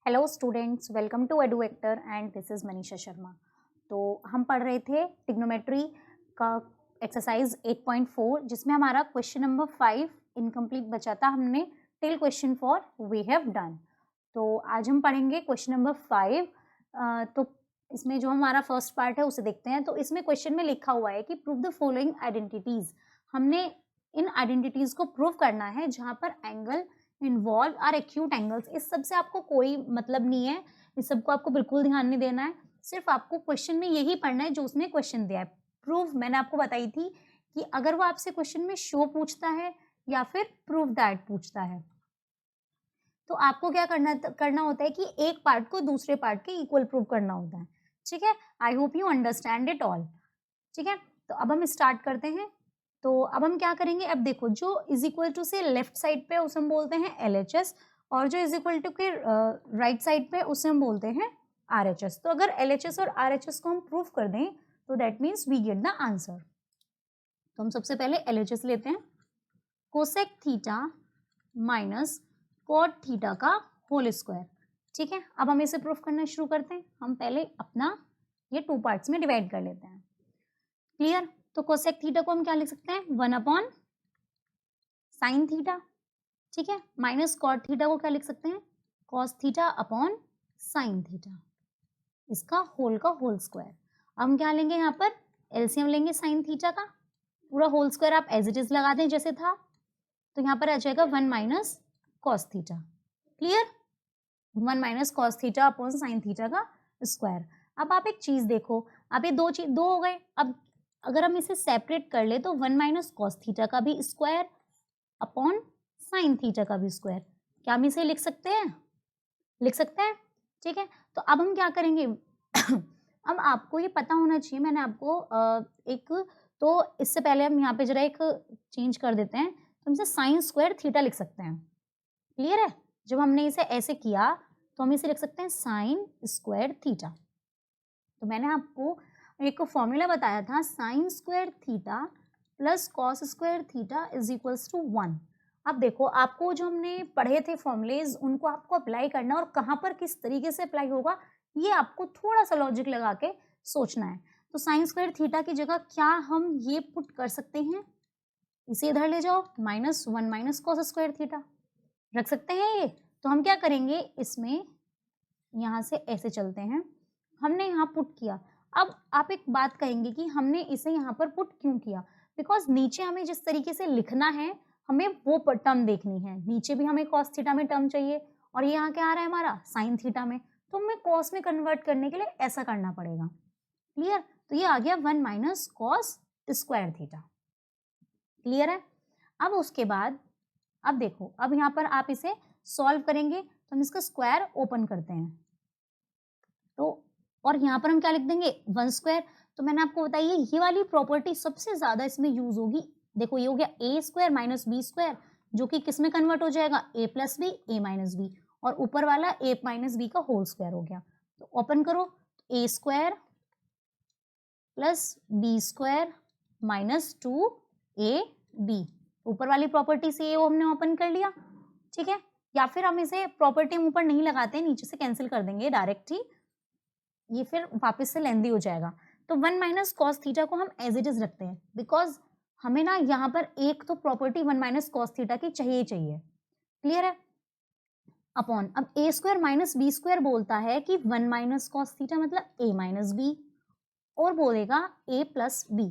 Hello students, welcome to Eduvector and this is Manisha Sharma. तो हम पढ़ रहे थे ट्रिग्नोमेट्री का एक्सरसाइज 8.4 जिसमें हमारा क्वेश्चन नंबर 5 इनकम्प्लीट बचा था। हमने till question four we have done. तो आज हम पढ़ेंगे क्वेश्चन नंबर 5। तो इसमें जो हमारा फर्स्ट पार्ट है उसे देखते हैं। तो इसमें क्वेश्चन में लिखा हुआ है कि प्रूव द फॉलोइंग आइडेंटिटीज। हमने इन आइडेंटिटीज को प्रूव करना है जहाँ पर angle involve are acute angles. इस सब से आपको कोई मतलब नहीं है, इस सबको आपको बिल्कुल ध्यान नहीं देना है। सिर्फ आपको क्वेश्चन में यही पढ़ना है जो उसने क्वेश्चन दिया है। प्रूव मैंने आपको बताई थी कि अगर वो आपसे क्वेश्चन में शो पूछता है या फिर प्रूव दैट पूछता है तो आपको क्या करना होता है कि एक पार्ट को दूसरे पार्ट के इक्वल प्रूव करना होता है। ठीक है, I hope you understand it all. ठीक है, तो अब हम स्टार्ट करते हैं। तो अब हम क्या करेंगे, अब देखो जो इज इक्वल टू से लेफ्ट साइड पे उसे हम बोलते हैं LHS और जो इज इक्वल टू के राइट साइड पे उसे हम बोलते हैं RHS। तो अगर LHS और RHS को हम प्रूव कर दें तो that means we get the answer. तो हम सबसे पहले LHS लेते हैं, cosec theta minus cot theta का होल स्क्वायर। ठीक है, अब हम इसे प्रूफ करना शुरू करते हैं। हम पहले अपना ये 2 पार्ट्स में डिवाइड कर लेते हैं। क्लियर? तो कोसेक थीटा को हम क्या लिख सकते हैं, 1 साइन थीटा। ठीक है, माइनस कॉट थीटा को क्या लिख सकते हैं, cos theta upon sine theta, इसका होल का होल स्क्वायर। अब हम क्या लेंगे, यहाँ पर एलसीएम लेंगे साइन थीटा का, पूरा होल स्क्वायर आप एज इट इज लगा दें जैसे था। तो यहाँ पर आ जाएगा 1 minus cos theta. Clear? 1 minus cos theta upon sine theta का स्क्वायर। अब आप एक चीज देखो, अब ये दो हो गए। अब अगर हम इसे सेपरेट कर ले तो 1 माइनस कॉस थीटा का भी स्क्वायर अपॉन साइन थीटा का भी स्क्वायर, क्या हम इसे लिख सकते हैं? लिख सकते हैं। ठीक है, तो अब हम क्या करेंगे अब आपको ये पता होना चाहिए, मैंने आपको एक तो इससे पहले हम यहाँ पे जरा एक चेंज कर देते हैं। तो हमसे साइन स्क्वायर थीटा लिख सकते हैं। क्लियर है? जब हमने इसे ऐसे किया तो हम इसे लिख सकते हैं साइन स्क्वायर थीटा। तो मैंने आपको एक फॉर्मूला बताया था, sine square theta plus cos square theta is equals to 1। अब देखो, आपको जो हमने पढ़े थे फॉर्मूलेज उनको आपको अप्लाई करना और कहाँ पर किस तरीके से अप्लाई होगा ये आपको थोड़ा सा लॉजिक लगा के सोचना है। तो साइन स्क्वायर थीटा की जगह क्या हम ये पुट कर सकते हैं, इसे इधर ले जाओ, -1 माइनस कॉस स्क्वायर थीटा रख सकते हैं ये। तो हम क्या करेंगे, इसमें यहाँ से ऐसे चलते हैं, हमने यहाँ पुट किया। अब आप एक बात कहेंगे कि हमने इसे यहाँ पर पुट क्यों किया, बिकॉज नीचे हमें जिस तरीके से लिखना है हमें वो टर्म देखनी है। नीचे भी हमें कॉस थीटा में टर्म चाहिए और ये यहाँ क्या आ रहा है हमारा साइन थीटा में, तो हमें कॉस में कन्वर्ट करने के लिए ऐसा करना पड़ेगा। क्लियर? तो ये आ गया 1 minus cos square theta. Clear है? अब उसके बाद अब देखो, अब यहाँ पर आप इसे सॉल्व करेंगे तो हम इसका स्क्वायर ओपन करते हैं। तो और यहाँ पर हम क्या लिख देंगे, 1 स्क्वायर। तो मैंने आपको बताइए ये वाली प्रॉपर्टी सबसे ज्यादा इसमें यूज होगी। देखो ये हो गया a square minus b square, जो कि किस में कन्वर्ट हो जाएगा, a plus b, a minus b, और ऊपर वाला ए माइनस बी का होल स्क्वायर हो गया। तो ओपन करो, a square plus b square minus 2ab, ऊपर वाली प्रॉपर्टी से ये हमने ओपन कर लिया। ठीक है, या फिर हम इसे प्रॉपर्टी ऊपर नहीं लगाते, नीचे से कैंसिल कर देंगे डायरेक्ट ही, ये फिर वापस से लेंदी हो जाएगा। तो 1 माइनस कॉस थीटा को हम एज इट इज रखते हैं, बिकॉज हमें ना यहाँ पर एक तो प्रॉपर्टी 1 माइनस कॉस थीटा की चाहिए। क्लियर है? अपॉन अब ए स्क्वायर माइनस बी स्क्वायर बोलता है कि 1 माइनस कॉस थीटा मतलब ए माइनस बी, और बोलेगा ए प्लस बी।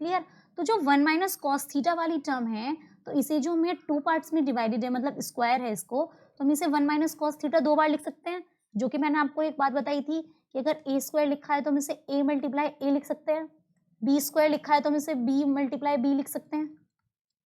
क्लियर? तो जो 1 माइनस कॉस थीटा वाली टर्म है, तो इसे जो हमें 2 पार्ट्स में डिवाइडेड है, मतलब स्क्वायर है इसको, तो हम इसे 1 माइनस कॉस थीटा 2 बार लिख सकते हैं। जो कि मैंने आपको एक बात बताई थी कि अगर ए स्क्वायर लिखा है तो हम इसे ए मल्टीप्लाई ए लिख सकते हैं, बी स्क्वायर लिखा है तो हम इसे बी मल्टीप्लाई बी लिख सकते हैं।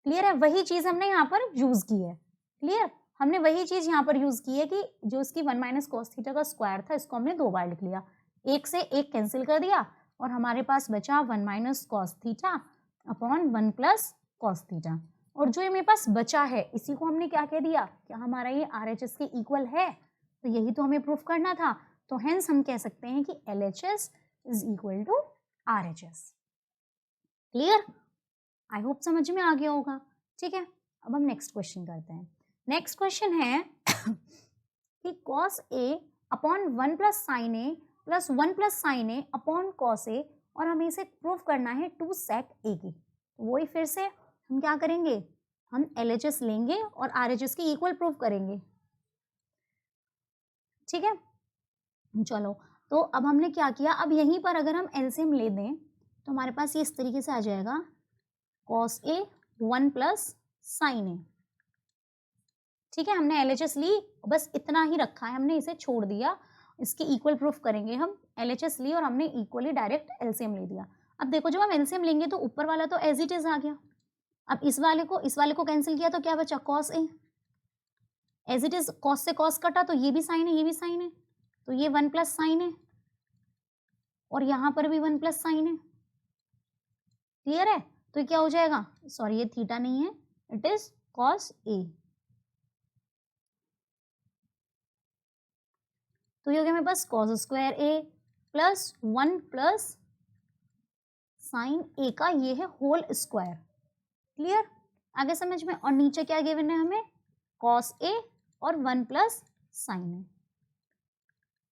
क्लियर है? वही चीज हमने यहाँ पर यूज की है। क्लियर? हमने वही चीज यहाँ पर यूज की है कि जो इसकी 1 माइनस कॉस थीटा का स्क्वायर था इसको हमने 2 बार लिख लिया, एक से एक कैंसिल कर दिया और हमारे पास बचा 1 minus cos theta upon 1 plus cos theta. और जो ये मेरे पास बचा है इसी को हमने क्या कह दिया, क्या हमारा ये RHS के इक्वल है, तो यही तो हमें प्रूफ करना था। तो हेंस हम कह सकते हैं कि LHS is equal to RHS। Clear? I hope समझ में आ गया होगा। ठीक है, अब हम नेक्स्ट क्वेश्चन करते हैं। नेक्स्ट क्वेश्चन है कि cos A upon 1 plus sine a plus 1 plus sine A upon cos a, और हमें इसे प्रूव करना है 2 सेक ए की। वही फिर से हम क्या करेंगे, हम LHS लेंगे और RHS की इक्वल प्रूव करेंगे। ठीक है, चलो तो अब हमने क्या किया, अब यहीं पर अगर हम एलसीएम ले दें तो हमारे पास ये इस तरीके से आ जाएगा कॉस ए 1 प्लस साइन ए। ठीक है, हमने LHS ली, बस इतना ही रखा है, हमने इसे छोड़ दिया, इसकी इक्वल प्रूफ करेंगे हम। LHS ली और हमने इक्वली डायरेक्ट एलसीएम ले दिया। अब देखो जब हम एलसीएम लेंगे तो ऊपर वाला तो एज इट इज आ गया। अब इस वाले को कैंसिल किया तो क्या बचा, cos a as it is, cos से कॉस कटा तो ये भी साइन है, ये भी साइन है, तो ये 1 प्लस साइन है और यहाँ पर भी 1 प्लस साइन है। क्लियर है, तो ये क्या हो जाएगा, सॉरी ये थीटा नहीं है, इट इज कॉस ए। तो ये हो गया मेरे पास cos square a plus 1 plus sine ए का ये है होल स्क्वायर। क्लियर, आगे समझ में। और नीचे क्या गिवन है हमें, कॉस ए और 1 प्लस साइन ए।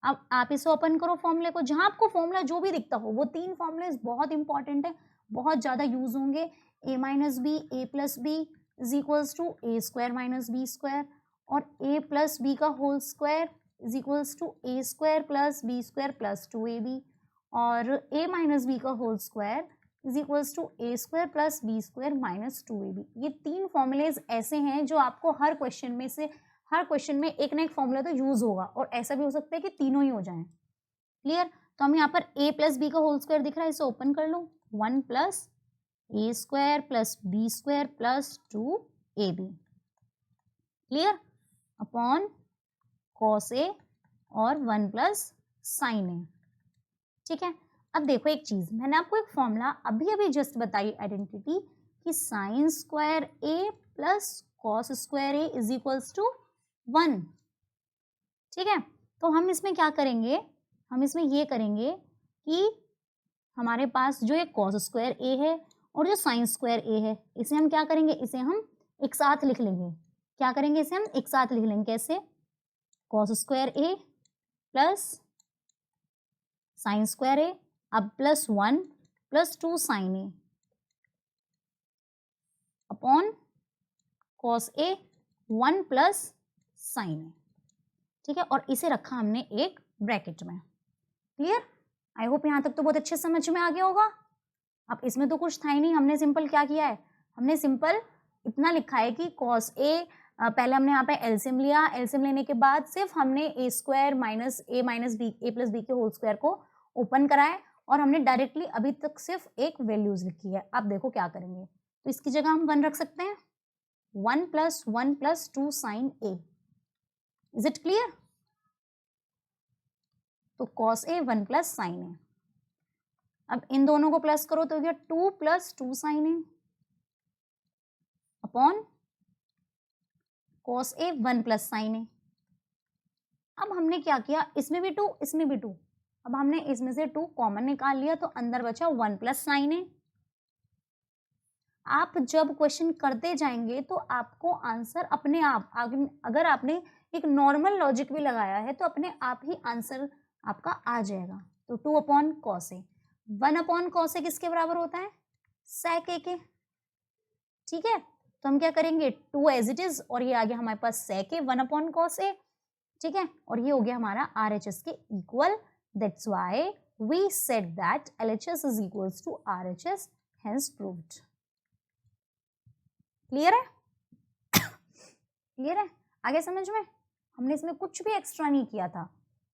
अब आप इसे ओपन करो फॉर्मूले को, जहां आपको फॉर्मूला जो भी दिखता हो, वो 3 फॉर्मूले बहुत इंपॉर्टेंट है, बहुत ज्यादा यूज होंगे। a minus b a plus b is equals to a square minus b square, और a प्लस बी का whole square is equals to a square plus b square plus 2ab, और a minus b का whole square is equals to a square plus b square minus 2ab। ये 3 formulas ऐसे हैं जो आपको हर question में एक ना एक फॉर्मूला तो यूज होगा, और ऐसा भी हो सकता है कि तीनों ही हो जाएं। क्लियर, तो हम यहाँ पर a प्लस बी का होल स्क्वायर दिख रहा है, इसे ओपन कर लो, 1 plus a square plus b square plus 2ab। Clear, upon cos a और 1 प्लस साइन ए। ठीक है, अब देखो एक चीज, मैंने आपको एक फॉर्मूला अभी जस्ट बताई आइडेंटिटी कि sine square a plus cos square a is equals to 1। ठीक है, तो हम इसमें क्या करेंगे, हम इसमें ये करेंगे कि हमारे पास जो ये कॉस स्क्वायर ए है और जो साइन स्क्वायर ए है, इसे हम क्या करेंगे, इसे हम एक साथ लिख लेंगे। क्या करेंगे, इसे हम एक साथ लिख लेंगे, कैसे, cos square a plus sign square a, अब plus 1 plus 2 sine A upon cos a 1 plus sine ए। ठीक है, और इसे रखा हमने एक ब्रैकेट में। क्लियर, आई होप यहाँ तक तो बहुत अच्छे समझ में आ गया होगा। अब इसमें तो कुछ था ही नहीं, हमने सिंपल क्या किया है, हमने सिंपल इतना लिखा है कि कॉस ए, पहले हमने यहाँ पे एलसीएम लिया, एलसीएम लेने के बाद सिर्फ हमने ए square minus b a plus B के होल स्क्वायर को ओपन कराए, और हमने डायरेक्टली अभी तक सिर्फ एक वैल्यूज लिखी है। अब देखो क्या करेंगे, तो इसकी जगह हम 1 रख सकते हैं, 1 plus 1 plus 2 sine a. Is it clear, तो cos a 1 plus sine a. अब इन दोनों को प्लस करो तो हो गया 2 plus 2 sine A upon cos a 1 plus sine a. अब हमने क्या किया, इसमें भी 2 इसमें भी 2, अब हमने इसमें से 2 कॉमन निकाल लिया, तो अंदर बचा 1 प्लस साइन ए। आप जब क्वेश्चन करते जाएंगे तो आपको आंसर अपने आप, अगर आपने एक नॉर्मल लॉजिक भी लगाया है तो अपने आप ही आंसर आपका आ जाएगा। तो 2 upon cos a, 1 upon cos ए किसके बराबर होता है, सेक ए के। ठीक है, तो हम क्या करेंगे, 2 एज इट इज, और ये आ गया हमारे पास सेक ए 1 अपॉन कॉस ए। ठीक है, और ये हो गया हमारा RHS के equal. That's why we said that LHS is equals to RHS, hence proved. Clear है, क्लियर है, आगे समझ में। हमने इसमें कुछ भी एक्स्ट्रा नहीं किया था,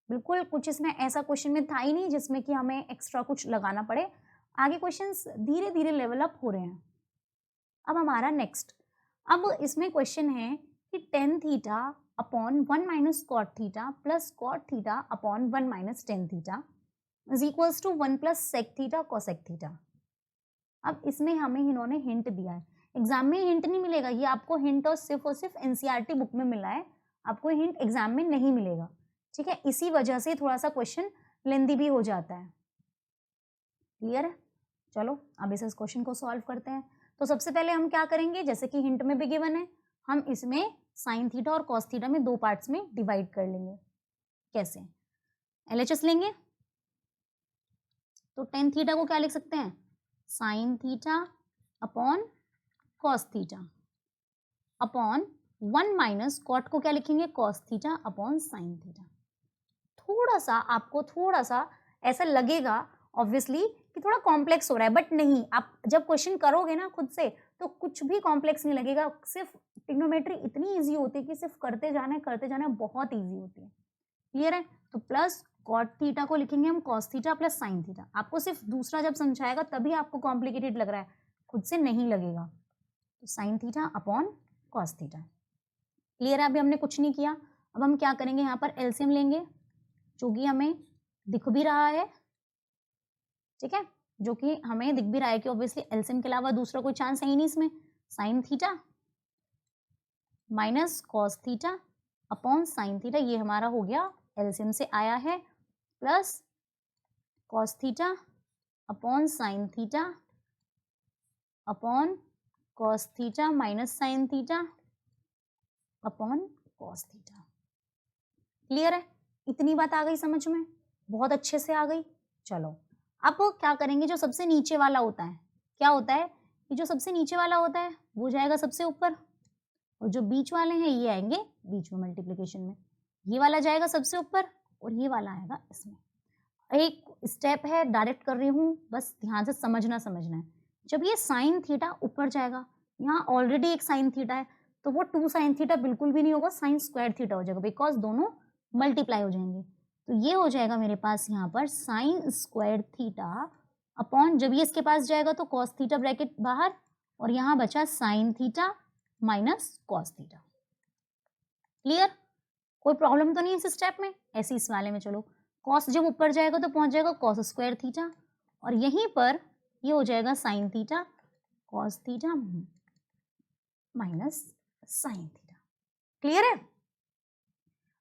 बिल्कुल कुछ इसमें ऐसा क्वेश्चन में था ही नहीं जिसमें कि हमें एक्स्ट्रा कुछ लगाना पड़े। आगे क्वेश्चंस धीरे धीरे लेवल अप हो रहे हैं। अब हमारा नेक्स्ट, अब इसमें क्वेश्चन है कि tan theta upon 1 minus cot theta plus cot theta upon 1 minus tan theta is equals to 1 plus sec theta cosec theta. अब इसमें हमें इन्होंने हिंट दिया है, एग्जाम में हिंट नहीं मिलेगा, ये आपको हिंट और सिर्फ NCERT बुक में मिला है, आपको हिंट एग्जाम में नहीं मिलेगा। ठीक है, इसी वजह से थोड़ा सा क्वेश्चन लेंदी भी हो जाता है। क्लियर है, चलो अब इस क्वेश्चन को सॉल्व करते हैं। तो सबसे पहले हम क्या करेंगे, जैसे कि हिंट में भी गिवन है, हम इसमें साइन थीटा और कॉस थीटा में 2 पार्ट्स में डिवाइड कर लेंगे। कैसे? LHS लेंगे तो टेन थीटा को क्या लिख सकते हैं? Sine theta upon cos theta upon 1 minus cot को क्या लिखेंगे? Cos theta upon sine theta. थोड़ा सा ऐसा लगेगा ऑब्वियसली कि थोड़ा कॉम्प्लेक्स हो रहा है, बट नहीं, आप जब क्वेश्चन करोगे ना खुद से तो कुछ भी कॉम्प्लेक्स नहीं लगेगा। सिर्फ ट्रिग्नोमेट्री इतनी इजी होती है कि सिर्फ करते जाना है, बहुत इजी होती है। क्लियर है? तो प्लस कॉट थीटा को लिखेंगे हम cos theta plus sine theta. आपको सिर्फ दूसरा जब समझाएगा तभी आपको कॉम्प्लिकेटेड लग रहा है, खुद से नहीं लगेगा। तो sine theta upon cos theta. Clear है? अभी हमने कुछ नहीं किया। अब हम क्या करेंगे, यहाँ पर एलसीएम लेंगे जो कि हमें दिख भी रहा है, ठीक है, जो कि हमें दिख भी रहा है कि ऑब्वियसली एलसीएम के अलावा दूसरा कोई चांस है ही नहीं इसमें। Sign theta minus cos theta upon sine theta, ये हमारा हो गया एलसीएम से आया है, plus cos theta upon sine theta upon cos theta minus sign theta upon cos theta. Clear है? इतनी बात आ गई समझ में? बहुत अच्छे से आ गई। चलो अब क्या करेंगे, जो सबसे नीचे वाला होता है, क्या होता है कि जो सबसे नीचे वाला होता है वो जाएगा सबसे ऊपर, और जो बीच वाले हैं ये आएंगे बीच में मल्टीप्लिकेशन में। ये वाला जाएगा सबसे ऊपर और ये वाला आएगा इसमें। एक स्टेप है, डायरेक्ट कर रही हूँ, बस ध्यान से समझना है। जब ये साइन थीटा ऊपर जाएगा, यहाँ ऑलरेडी एक साइन थीटा है, तो वो 2 साइन थीटा बिल्कुल भी नहीं होगा, साइन स्क्वायर थीटा हो जाएगा, बिकॉज दोनों मल्टीप्लाई हो जाएंगे। तो ये हो जाएगा मेरे पास यहाँ पर साइन स्क्वायर थीटा अपॉन, जब ये इसके पास जाएगा तो कॉस थीटा ब्रैकेट बाहर, और यहाँ बचा sign theta minus cos theta. Clear? कोई प्रॉब्लम तो नहीं इस स्टेप में? ऐसे इस वाले में चलो, कॉस जब ऊपर जाएगा तो पहुंच जाएगा कॉस स्क्वायर थीटा, और यहीं पर ये हो जाएगा sign theta cos theta minus sine theta. Clear है?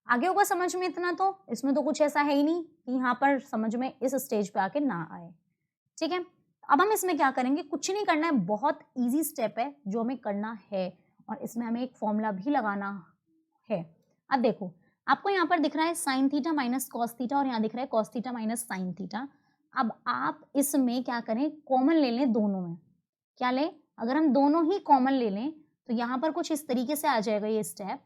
आगे होगा समझ में इतना? तो इसमें तो कुछ ऐसा है ही नहीं कि यहाँ पर समझ में इस स्टेज पे आके ना आए। ठीक है, अब हम इसमें क्या करेंगे, कुछ नहीं करना है, बहुत इजी स्टेप है जो हमें करना है, और इसमें हमें एक फॉर्मूला भी लगाना है। अब देखो, आपको यहाँ पर दिख रहा है sign theta minus cos theta, और यहाँ दिख रहा है cos theta minus sign theta. अब आप इसमें क्या करें, कॉमन ले लें दोनों में। क्या लें? अगर हम दोनों ही कॉमन ले लें तो यहाँ पर कुछ इस तरीके से आ जाएगा ये स्टेप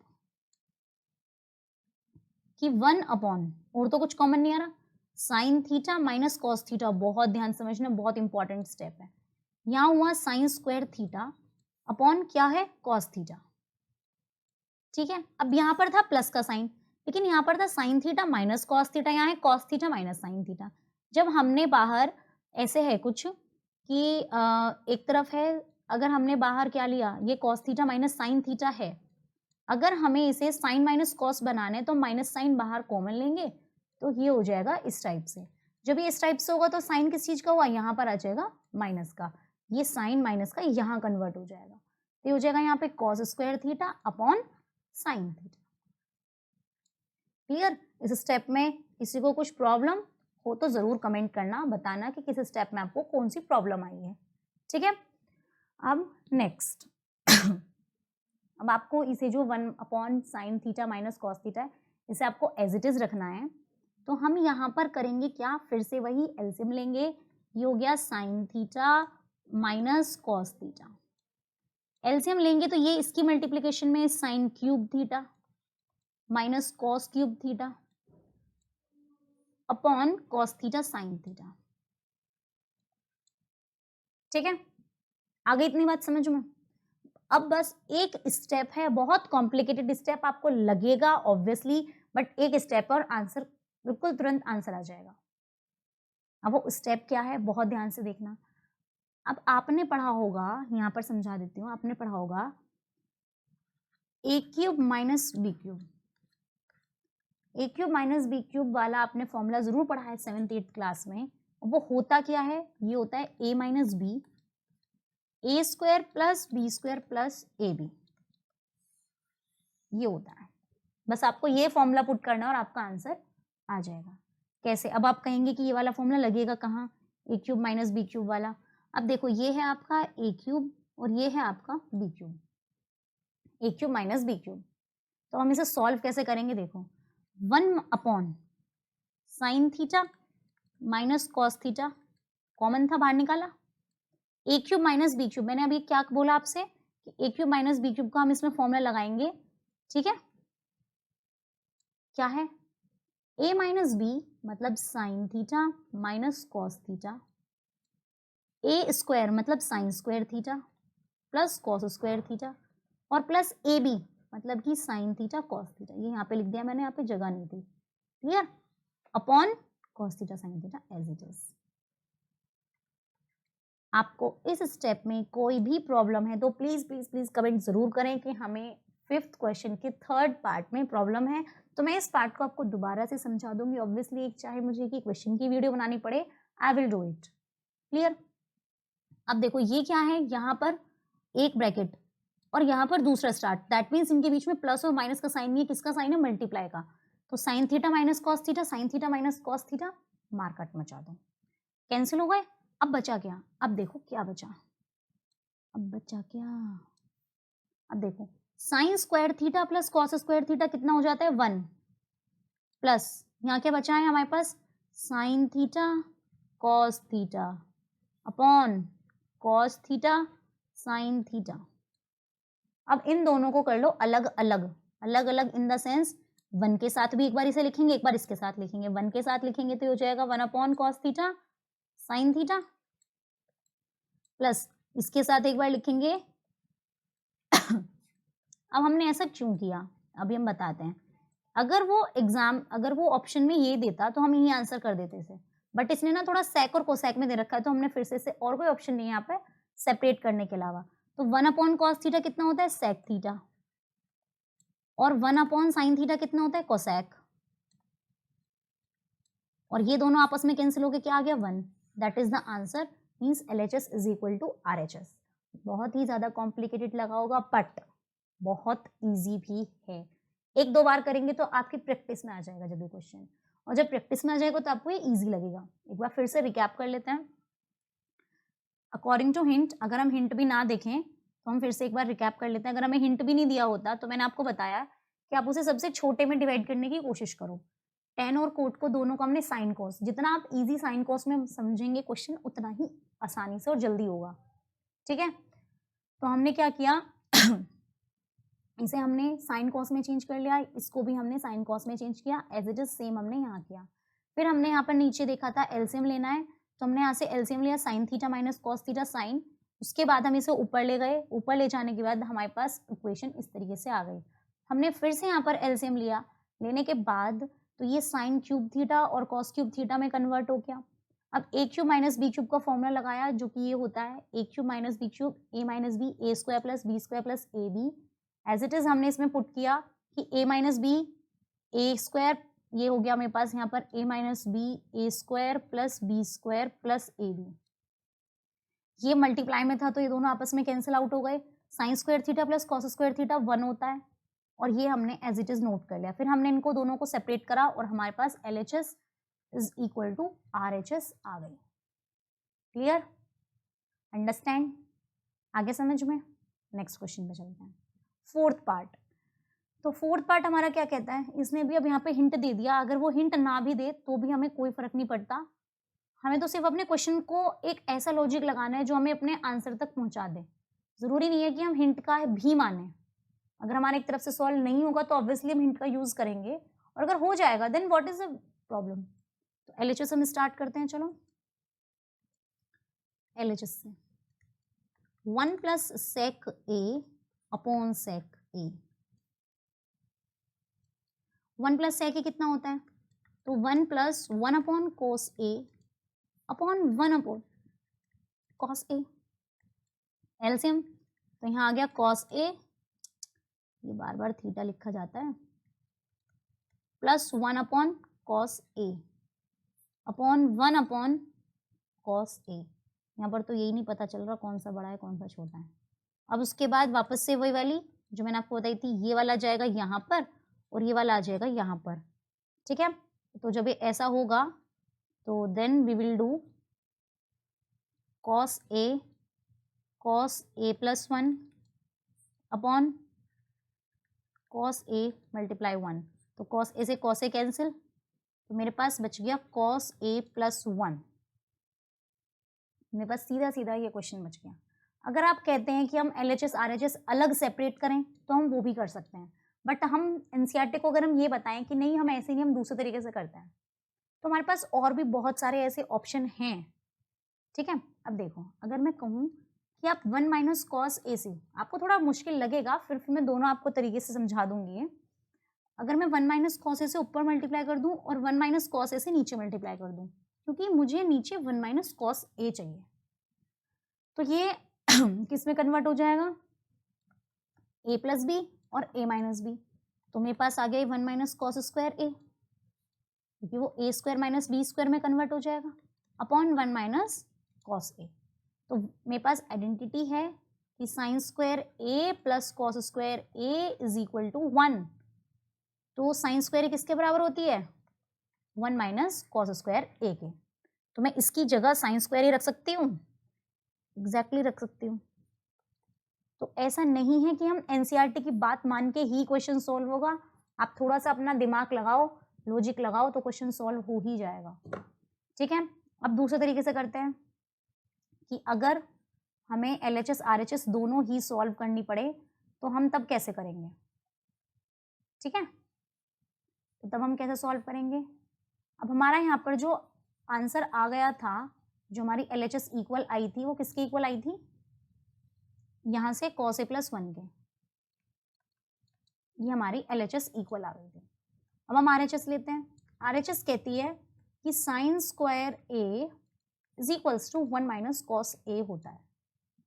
कि 1 अपॉन, और तो कुछ कॉमन नहीं आ रहा, sign theta minus cos theta. बहुत ध्यान समझना, बहुत इंपॉर्टेंट स्टेप है। यहाँ हुआ साइन स्क्वायर थीटा अपॉन क्या है, कॉस थीटा। ठीक है, अब यहाँ पर था प्लस का साइन, लेकिन यहाँ पर था sign theta minus cos theta, यहाँ है cos theta minus sine theta. जब हमने बाहर ऐसे है कुछ कि एक तरफ है, अगर हमने बाहर क्या लिया, ये cos theta minus sine theta है, अगर हमें इसे साइन माइनस कॉस बनाना है तो माइनस साइन बाहर कॉमन लेंगे, तो ये हो जाएगा इस टाइप से। जब ये इस टाइप से होगा तो साइन किस चीज का हुआ, यहाँ पर आ जाएगा माइनस का, ये साइन माइनस का यहाँ कन्वर्ट हो जाएगा, तो ये हो जाएगा यहाँ पे cos square theta upon sine theta. Clear? इस स्टेप में किसी को कुछ प्रॉब्लम हो तो जरूर कमेंट करना, बताना कि किस स्टेप में आपको कौन सी प्रॉब्लम आई है। ठीक है, अब नेक्स्ट अब आपको इसे जो 1 upon sine theta minus cos theta है, इसे आपको एज इट इज रखना है। तो हम यहाँ पर करेंगे क्या, फिर से वही एलसीएम लेंगे। ये हो गया sign theta minus cos theta. LCM लेंगे तो ये इसकी मल्टीप्लीकेशन में sign cube theta minus cos cube theta upon cos theta sine theta. ठीक है, आगे इतनी बात समझ में? अब बस एक स्टेप है, बहुत कॉम्प्लिकेटेड स्टेप आपको लगेगा ऑब्वियसली, बट एक स्टेप और आंसर बिल्कुल तुरंत आंसर आ जाएगा। अब वो स्टेप क्या है, बहुत ध्यान से देखना। अब आपने पढ़ा होगा, यहाँ पर समझा देती हूँ, आपने पढ़ा होगा ए cube minus b cube. A cube minus b cube वाला आपने फॉर्मूला जरूर पढ़ा है 7th 8th क्लास में। वो होता क्या है, ये होता है a minus b, a square plus b square plus a b, ये होता है। बस आपको ये फॉर्मूला पुट करना और आपका आंसर आ जाएगा। कैसे? अब आप कहेंगे कि ये वाला फॉर्मूला लगेगा कहाँ, ए क्यूब माइनस बी क्यूब वाला। अब देखो, ये है आपका ए क्यूब और ये है आपका b cube, a cube minus b cube. तो हम इसे सॉल्व कैसे करेंगे, देखो 1 upon sine theta minus cos theta, common था बाहर निकाला, a cube minus b cube, मैंने अभी क्या बोला आपसे कि a cube minus b cube का हम इसमें फॉर्मूला लगाएंगे, ठीक है। क्या है, ए माइनस बी मतलब sine theta minus cos theta, a square मतलब sine square theta plus cos square theta, और प्लस ए बी मतलब कि साइन थीटा कॉस थीटा, ये यहाँ पे लिख दिया मैंने, यहाँ पे जगह नहीं थी, clear, upon cos theta sine theta as it is. आपको इस स्टेप में कोई भी प्रॉब्लम है तो प्लीज प्लीज प्लीज कमेंट जरूर करें कि हमें 5th क्वेश्चन के 3rd पार्ट में प्रॉब्लम है, तो मैं इस पार्ट को आपको दोबारा से समझा दूंगी। ऑब्वियसली चाहे मुझे कि क्वेश्चन की वीडियो बनानी पड़े, I will do it, clear. अब देखो ये क्या है, यहाँ पर एक ब्रैकेट और यहाँ पर दूसरा स्टार्ट, दैट मीन्स इनके बीच में प्लस और माइनस का साइन नहीं है, किसका साइन है, मल्टीप्लाई का, तो sine theta minus cos theta, sine theta minus cos theta, मार्कट मचा दो, कैंसिल हो गए। अब बचा क्या, अब देखो क्या बचा, अब बचा क्या, अब देखो sign square theta plus cos square theta कितना हो जाता है 1, प्लस यहाँ क्या बचा है हमारे पास, sine theta cos theta upon cos theta sine theta. अब इन दोनों को कर लो अलग अलग, अलग अलग इन द सेंस 1 के साथ भी एक बार इसे लिखेंगे, एक बार इसके साथ लिखेंगे, 1 के साथ लिखेंगे तो हो जाएगा 1 upon cos theta sine theta, plus इसके साथ एक बार लिखेंगे अब हमने ऐसा क्यों किया, अभी हम बताते हैं। अगर वो ऑप्शन में ये देता तो हम यही आंसर कर देते थे, बट इसने ना थोड़ा सेक और कोसेक में दे रखा है, तो हमने फिर से इसे, और कोई ऑप्शन नहीं है यहाँ पे सेपरेट करने के अलावा, तो 1 अपॉन कॉस थीटा कितना होता है सेक थीटा, और 1 अपॉन साइन थीटा कितना होता है कोसेक, और ये दोनों आपस में कैंसिल होकर क्या आ गया 1, that is the answer, means LHS is equal to RHS। बहुत ही ज्यादा कॉम्प्लिकेटेड लगा होगा बट बहुत इजी भी है, एक दो बार करेंगे तो आपकी प्रैक्टिस में आ जाएगा जब ये क्वेश्चन, और जब प्रैक्टिस में आ जाएगा तो आपको ये इजी लगेगा। एक बार फिर से रिकैप कर लेते हैं अकॉर्डिंग टू हिंट, अगर हम हिंट भी ना देखें तो हम फिर से एक बार रिकैप कर लेते हैं। अगर हमें हिंट भी नहीं दिया होता तो मैंने आपको बताया कि आप उसे सबसे छोटे में डिवाइड करने की कोशिश करो, टेन और कोट को दोनों को हमने साइन कॉस, जितना आप इजी साइन कॉस में समझेंगे क्वेश्चन उतना ही आसानी से और जल्दी होगा, ठीक है। तो हमने क्या किया इसे हमने साइन कॉस में चेंज कर लिया, इसको भी हमने साइन कॉस में चेंज किया, एज इट इज सेम हमने यहाँ किया। फिर हमने यहाँ पर नीचे देखा था एलसीएम लेना है, तो हमने यहाँ से एलसीएम लिया sign theta minus cos theta sign, उसके बाद हम इसे ऊपर ले गए, ऊपर ले जाने के बाद हमारे पास इक्वेशन इस तरीके से आ गई। हमने फिर से यहाँ पर एलसीएम लिया, लेने के बाद तो ये साइन क्यूब थीटा और कॉस क्यूब थीटा में कन्वर्ट हो गया। अब a cube minus b cube का फॉर्मूला लगाया, जो कि ये होता है a cube minus b cube a minus b a square plus b square plus a b, as it is हमने इसमें पुट किया कि a minus b a square, ये हो गया मेरे पास यहाँ पर a minus b a square plus b square plus a b, ये मल्टीप्लाई में था तो ये दोनों आपस में कैंसिल आउट हो गए, sign square theta plus cos square theta 1 होता है, और ये हमने एज इट इज नोट कर लिया। फिर हमने इनको दोनों को सेपरेट करा और हमारे पास LHS is equal to RHS आ गई। क्लियर, अंडरस्टैंड, आगे समझ में। नेक्स्ट क्वेश्चन पे चलते हैं, 4th पार्ट। तो 4th पार्ट हमारा क्या कहता है, इसने भी अब यहाँ पे हिंट दे दिया, अगर वो हिंट ना भी दे तो भी हमें कोई फर्क नहीं पड़ता, हमें तो सिर्फ अपने क्वेश्चन को एक ऐसा लॉजिक लगाना है जो हमें अपने आंसर तक पहुंचा दे, जरूरी नहीं है कि हम हिंट का भी माने। अगर हमारे एक तरफ से सॉल्व नहीं होगा तो ऑब्वियसली हम हिंट का यूज करेंगे, और अगर हो जाएगा then what is the problem. तो LHS हम स्टार्ट करते हैं, चलो LHS से 1 plus sec a upon sec a, 1 plus sec a कितना होता है, तो 1 plus 1 upon cos a upon 1 upon cos a, LCM तो यहाँ आ गया कॉस ए, ये बार बार थीटा लिखा जाता है, प्लस 1 अपॉन कॉस ए अपॉन 1 अपॉन कॉस ए, यहाँ पर तो यही नहीं पता चल रहा कौन सा बड़ा है कौन सा छोटा है। अब उसके बाद वापस से वही वाली जो मैंने आपको बताई थी, ये वाला जाएगा यहाँ पर और ये वाला आ जाएगा यहाँ पर, ठीक है। तो जब ये ऐसा होगा तो then we will do cos a plus 1 upon cos a multiply 1, तो कॉस ए से कॉस ए कैंसिल, तो मेरे पास बच गया कॉस ए प्लस 1। मेरे पास सीधा सीधा ये क्वेश्चन बच गया। अगर आप कहते हैं कि हम LHS RHS अलग सेपरेट करें तो हम वो भी कर सकते हैं, बट हम NCERT को अगर हम ये बताएं कि नहीं हम ऐसे नहीं, हम दूसरे तरीके से करते हैं, तो हमारे पास और भी बहुत सारे ऐसे ऑप्शन हैं। ठीक है, अब देखो अगर मैं कहूँ कि आप 1 माइनस कॉस ए सी, आपको थोड़ा मुश्किल लगेगा, फिर मैं दोनों आपको तरीके से समझा दूंगी। अगर मैं 1 माइनस कॉस ए से ऊपर मल्टीप्लाई कर दूं और 1 माइनस कॉस ए से नीचे मल्टीप्लाई कर दूं, क्योंकि मुझे नीचे 1 माइनस कॉस ए चाहिए, तो ये किस में कन्वर्ट हो जाएगा, ए प्लस बी और ए माइनस बी, तो मेरे पास आ गया 1 माइनस कॉस स्क्वायर ए, क्योंकि वो ए स्क्वायर माइनस बी स्क्वायर में कन्वर्ट हो जाएगा अपॉन 1 माइनस कॉस ए। तो मेरे पास आइडेंटिटी है कि sine square a plus cos square a is equal to 1, तो साइन स्क्वायर किसके बराबर होती है, 1 माइनस कॉस स्क्वायर ए के, तो मैं इसकी जगह साइन स्क्वायर ए रख सकती हूँ, एग्जैक्टली रख सकती हूँ। तो ऐसा नहीं है कि हम NCERT की बात मान के ही क्वेश्चन सॉल्व होगा, आप थोड़ा सा अपना दिमाग लगाओ, लॉजिक लगाओ, तो क्वेश्चन सॉल्व हो ही जाएगा। ठीक है, अब दूसरे तरीके से करते हैं कि अगर हमें LHS RHS दोनों ही सॉल्व करनी पड़े तो हम तब कैसे करेंगे। ठीक है, तो तब हम कैसे सॉल्व करेंगे। अब हमारा यहाँ पर जो आंसर आ गया था, जो हमारी LHS इक्वल आई थी, वो किसके इक्वल आई थी, यहाँ से cos a प्लस 1 के, ये हमारी LHS इक्वल आ गई थी। अब हम RHS लेते हैं। RHS कहती है कि sine square a is equals to 1 minus cos a होता है।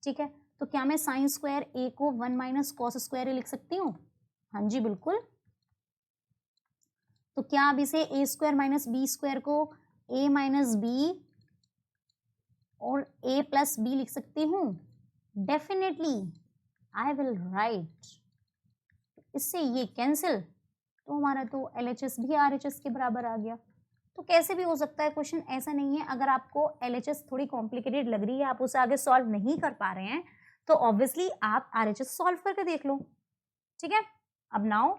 ठीक है, तो क्या मैं साइन स्क्वायर a को 1 माइनस कॉस स्क्वायर ए लिख सकती हूँ, हाँ जी बिल्कुल। तो क्या अब इसे ए स्क्वायर माइनस बी स्क्वायर को a माइनस बी और a प्लस बी लिख सकती हूँ, डेफिनेटली आई विल राइट। इससे ये कैंसिल, तो हमारा तो LHS भी RHS के बराबर आ गया। तो कैसे भी हो सकता है क्वेश्चन, ऐसा नहीं है। अगर आपको LHS थोड़ी कॉम्प्लिकेटेड लग रही है, आप उसे आगे सॉल्व नहीं कर पा रहे हैं, तो ऑब्वियसली आप RHS सॉल्व करके देख लो। ठीक है, अब नाउ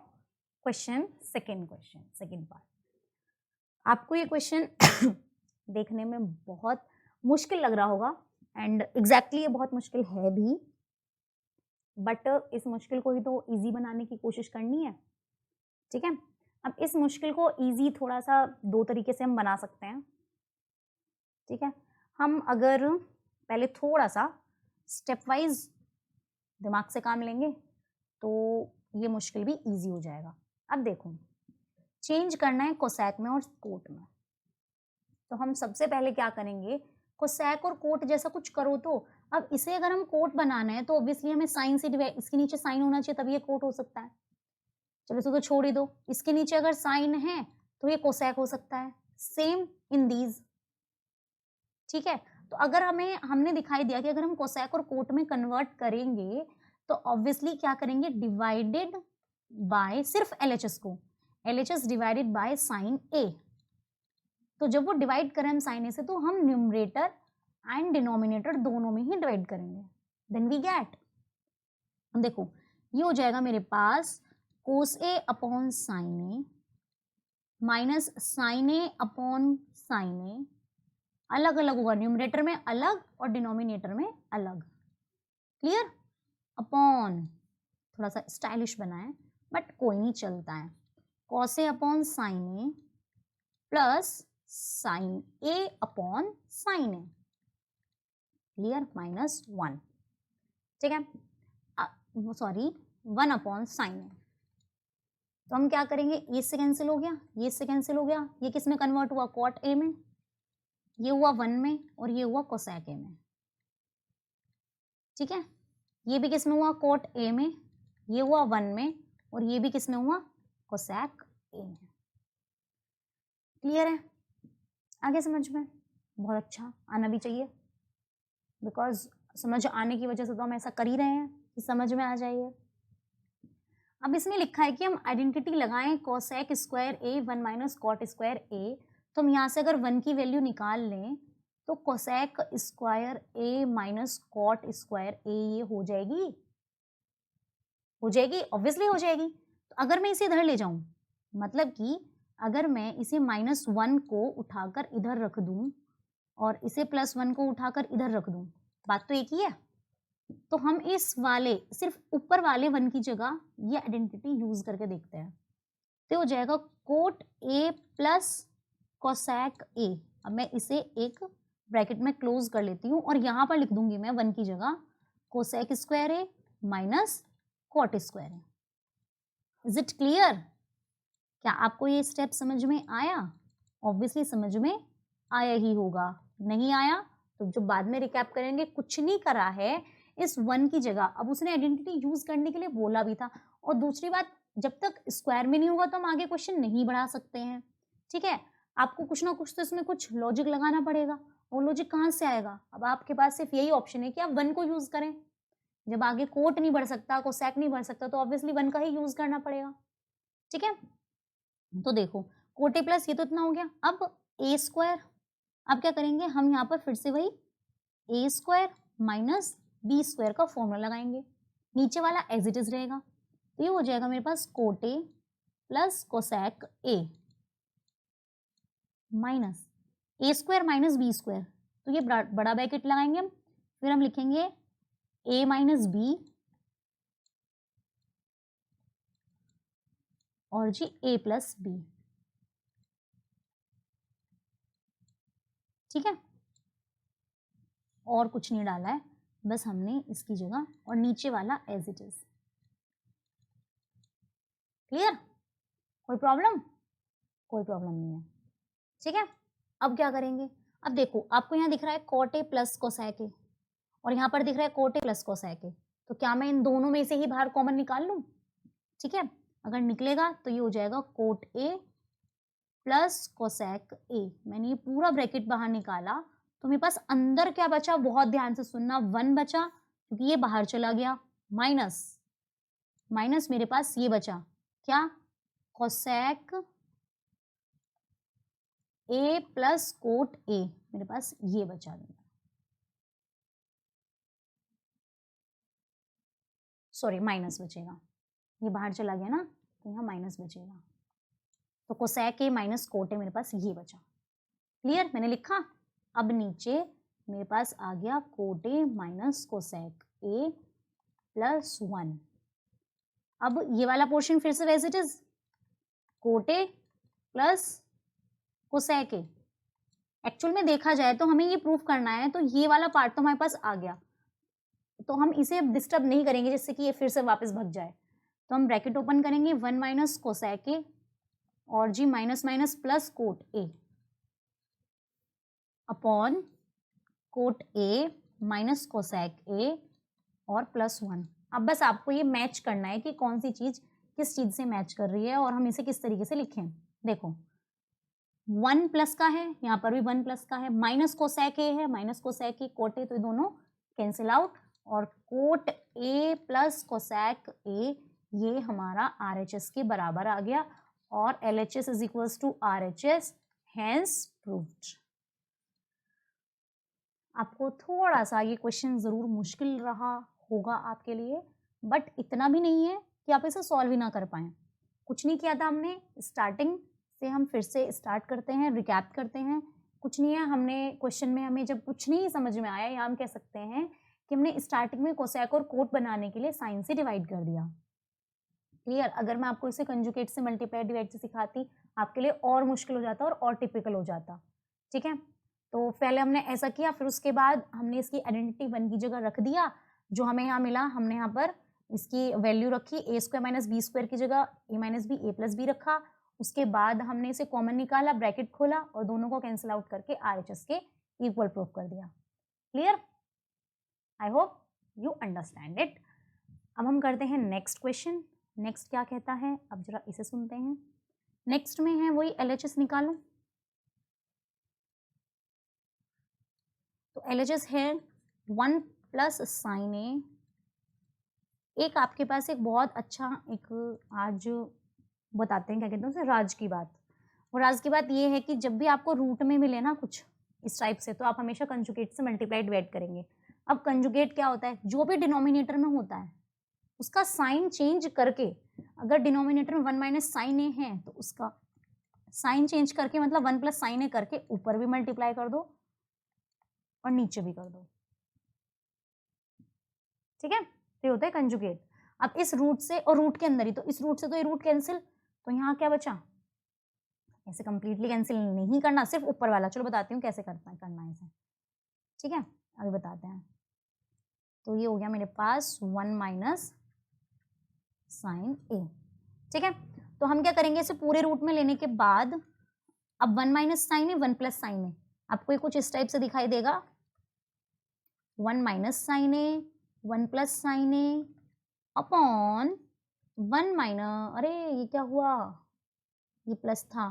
क्वेश्चन सेकेंड पार्ट। आपको ये क्वेश्चन देखने में बहुत मुश्किल लग रहा होगा, एंड एग्जैक्टली ये बहुत मुश्किल है भी, बट इस मुश्किल को ही तो इजी बनाने की कोशिश करनी है। ठीक है, अब इस मुश्किल को इजी थोड़ा सा दो तरीके से हम बना सकते हैं। ठीक है, हम अगर पहले थोड़ा सा स्टेप वाइज दिमाग से काम लेंगे तो ये मुश्किल भी इजी हो जाएगा। अब देखो, चेंज करना है कोसैक में और कोट में, तो हम सबसे पहले क्या करेंगे, कोसैक और कोट जैसा कुछ करो। तो अब इसे अगर हम कोट बनाना है तो ऑब्वियसली हमें साइन से डिवाइड, इसके नीचे साइन होना चाहिए तभी ये कोट हो सकता है। चलो इसको तो छोड़ ही दो, इसके नीचे अगर साइन है तो ये कोसैक हो सकता है, सेम इन दीज। ठीक है, तो अगर हमने दिखाई दिया कि अगर हम कोसैक और कोट में कन्वर्ट करेंगे तो ऑब्वियसली क्या करेंगे, डिवाइडेड बाय सिर्फ LHS को, LHS डिवाइडेड बाय साइन ए। तो जब वो डिवाइड करें हम साइन ए से, तो हम न्यूमरेटर एंड डिनोमिनेटर दोनों में ही डिवाइड करेंगे, देन वी गेट, देखो ये हो जाएगा मेरे पास कोस a upon sine A minus sine A upon sine ए, अलग अलग होगा, न्यूमरेटर में अलग और डिनोमिनेटर में अलग, क्लियर, अपॉन, थोड़ा सा स्टाइलिश बना है बट कोई नहीं चलता है, cos A upon sine a plus sine A upon sine A, clear, minus 1। ठीक है, सॉरी 1 अपॉन साइन ए, तो हम क्या करेंगे, ये से कैंसिल हो गया, ये से कैंसिल हो गया, ये किस में कन्वर्ट हुआ, कॉट ए में, ये हुआ 1 में और ये हुआ कोसैक ए में। ठीक है, ये भी किस में हुआ, कॉट ए में, ये हुआ 1 में और ये भी किस में हुआ, कोसैक ए में। क्लियर है, आगे समझ में, बहुत अच्छा आना भी चाहिए, बिकॉज समझ आने की वजह से तो हम ऐसा कर ही रहे हैं कि समझ में आ जाइए। अब इसमें लिखा है कि हम आइडेंटिटी लगाएं कोसैक स्क्वायर ए 1 माइनस कॉट स्क्वायर ए, तो हम यहाँ से अगर 1 की वैल्यू निकाल लें तो Cossack square a minus cot square ए ये हो जाएगी, ऑब्वियसली हो जाएगी। तो अगर मैं इसे इधर ले जाऊं, मतलब कि अगर मैं इसे -1 को उठाकर इधर रख दूं और इसे +1 को उठाकर इधर रख दूं, बात तो एक ही है। तो हम इस वाले सिर्फ ऊपर वाले 1 की जगह ये आइडेंटिटी यूज करके देखते हैं। तो हो जाएगा कोट ए प्लस कोसैक ए। अब मैं इसे एक ब्रैकेट में क्लोज कर लेती हूँ और यहाँ पर लिख दूंगी मैं 1 की जगह cosec square a minus cot square a. Is it clear? क्या आपको ये स्टेप समझ में आया? ऑब्वियसली समझ में आया ही होगा। नहीं आया तो जो बाद में रिकैप करेंगे, कुछ नहीं करा है इस 1 की जगह। अब उसने आइडेंटिटी यूज करने के लिए बोला भी था, और दूसरी बात, जब तक स्क्वायर में नहीं होगा तो हम आगे क्वेश्चन नहीं बढ़ा सकते हैं। ठीक है, आपको कुछ ना कुछ तो इसमें कुछ लॉजिक लगाना पड़ेगा। वो लॉजिक कहाँ से आएगा? अब आपके पास सिर्फ यही ऑप्शन है कि आप 1 को यूज करें। जब आगे कोट नहीं बढ़ सकता, कोसैक नहीं बढ़ सकता, तो ऑब्वियसली 1 का ही यूज करना पड़ेगा। ठीक है, तो देखो कोट ए प्लस ये तो इतना हो गया। अब ए स्क्वायर, अब क्या करेंगे हम यहाँ पर फिर से वही ए स्क्वायर माइनस बी स्क्वायर का फॉर्मूला लगाएंगे। नीचे वाला एज इट इज रहेगा, तो ये हो जाएगा मेरे पास cot a plus cosec a minus a square minus b square. तो ये बड़ा ब्रैकेट लगाएंगे हम, फिर हम लिखेंगे ए माइनस बी और जी ए प्लस बी। ठीक है, और कुछ नहीं डाला है, बस हमने इसकी जगह और नीचे वाला एज इट इज। क्लियर? कोई प्रॉब्लम? कोई प्रॉब्लम नहीं है। ठीक है, अब क्या करेंगे? अब देखो आपको यहाँ दिख रहा है coat a plus cosec a और यहाँ पर दिख रहा है कोट ए प्लस कोसैक ए। तो क्या मैं इन दोनों में से ही बाहर कॉमन निकाल लूँ? ठीक है, अगर निकलेगा तो ये हो जाएगा कोट ए प्लस कोसैक ए। मैंने ये पूरा ब्रैकेट बाहर निकाला तो मेरे पास अंदर क्या बचा, बहुत ध्यान से सुनना, 1 बचा क्योंकि ये बाहर चला गया, माइनस माइनस मेरे पास ये बचा क्या, कोसैक ए प्लस कोट ए, मेरे पास ये बचा। सॉरी माइनस बचेगा, ये बाहर चला गया ना तो यहाँ माइनस बचेगा। तो Cossack a minus cot A मेरे पास ये बचा। क्लियर? मैंने लिखा। अब नीचे मेरे पास आ गया coat a minus cosec A plus 1। अब ये वाला पोर्शन फिर से वैसे it is coat a plus cosec A. Actual में देखा जाए तो हमें ये प्रूफ करना है, तो ये वाला पार्ट तो हमारे पास आ गया, तो हम इसे डिस्टर्ब नहीं करेंगे जिससे कि ये फिर से वापस भग जाए। तो हम ब्रैकेट ओपन करेंगे 1 माइनस कोसैक ए और जी minus minus plus cot a upon cot a minus cosec a और प्लस 1। अब बस आपको ये मैच करना है कि कौन सी चीज किस चीज से मैच कर रही है और हम इसे किस तरीके से लिखें। देखो 1 प्लस का है, यहाँ पर भी 1 प्लस का है, माइनस कोसैक ए है, minus cosec a cot a, तो ये दोनों कैंसिल आउट, और cot a plus cosec a ये हमारा RHS के बराबर आ गया और LHS is equals to RHS, hence proved. आपको थोड़ा सा ये क्वेश्चन जरूर मुश्किल रहा होगा आपके लिए, बट इतना भी नहीं है कि आप इसे सॉल्व ही ना कर पाए। कुछ नहीं किया था हमने, स्टार्टिंग से हम फिर से स्टार्ट करते हैं, रिकैप करते हैं। कुछ नहीं है, हमने क्वेश्चन में हमें जब कुछ नहीं समझ में आया, या हम कह सकते हैं कि हमने स्टार्टिंग में कोसैक और कोट बनाने के लिए साइन से डिवाइड कर दिया। क्लियर? अगर मैं आपको इसे कंजुगेट से, मल्टीप्लाई डिवाइड से सिखाती, आपके लिए और मुश्किल हो जाता और टिपिकल हो जाता। ठीक है, तो पहले हमने ऐसा किया, फिर उसके बाद हमने इसकी आइडेंटिटी 1 की जगह रख दिया। जो हमें यहाँ मिला, हमने यहाँ पर इसकी वैल्यू रखी, ए स्क्वायर माइनस बी स्क्वायर की जगह ए minus b a plus B रखा। उसके बाद हमने इसे कॉमन निकाला, ब्रैकेट खोला और दोनों को कैंसिल आउट करके RHS के इक्वल प्रूफ कर दिया। Clear? I hope you understand it. अब हम करते हैं नेक्स्ट क्वेश्चन। नेक्स्ट क्या कहता है, अब जरा इसे सुनते हैं। नेक्स्ट में है वही LHS निकालो। तो LHS है 1 प्लस साइन ए। एक आपके पास एक बहुत अच्छा एक आज बताते हैं, क्या कहते हैं उसे, राज की बात। और राज की बात ये है कि जब भी आपको रूट में मिले ना कुछ इस टाइप से, तो आप हमेशा कंजुगेट से मल्टीप्लाई डिवाइड करेंगे। अब कंजुगेट क्या होता है, जो भी डिनोमिनेटर में होता है उसका साइन चेंज करके, अगर डिनोमिनेटर में 1 माइनस साइन ए है तो उसका साइन चेंज करके मतलब 1 प्लस साइन ए करके ऊपर भी मल्टीप्लाई कर दो और नीचे भी कर दो, ठीक है। तो ये होता है कंजुगेट। अब इस रूट से और रूट के अंदर ही, तो इस रूट से तो ये रूट कैंसिल, तो यहाँ क्या बचा, ऐसे कंप्लीटली कैंसिल नहीं करना, सिर्फ ऊपर वाला। चलो बताती हूँ कैसे करना है इसे, ठीक है, अभी बताते हैं। तो ये हो गया मेरे पास 1 माइनस साइन ए, ठीक है। तो हम क्या करेंगे, इसे पूरे रूट में लेने के बाद, अब 1 माइनस साइन ए 1 प्लस साइन ए, आपको ये कुछ इस टाइप से दिखाई देगा, 1 माइनस साइन ए 1 प्लस साइन ए अपॉन 1 माइनस, अरे ये क्या हुआ, ये प्लस था,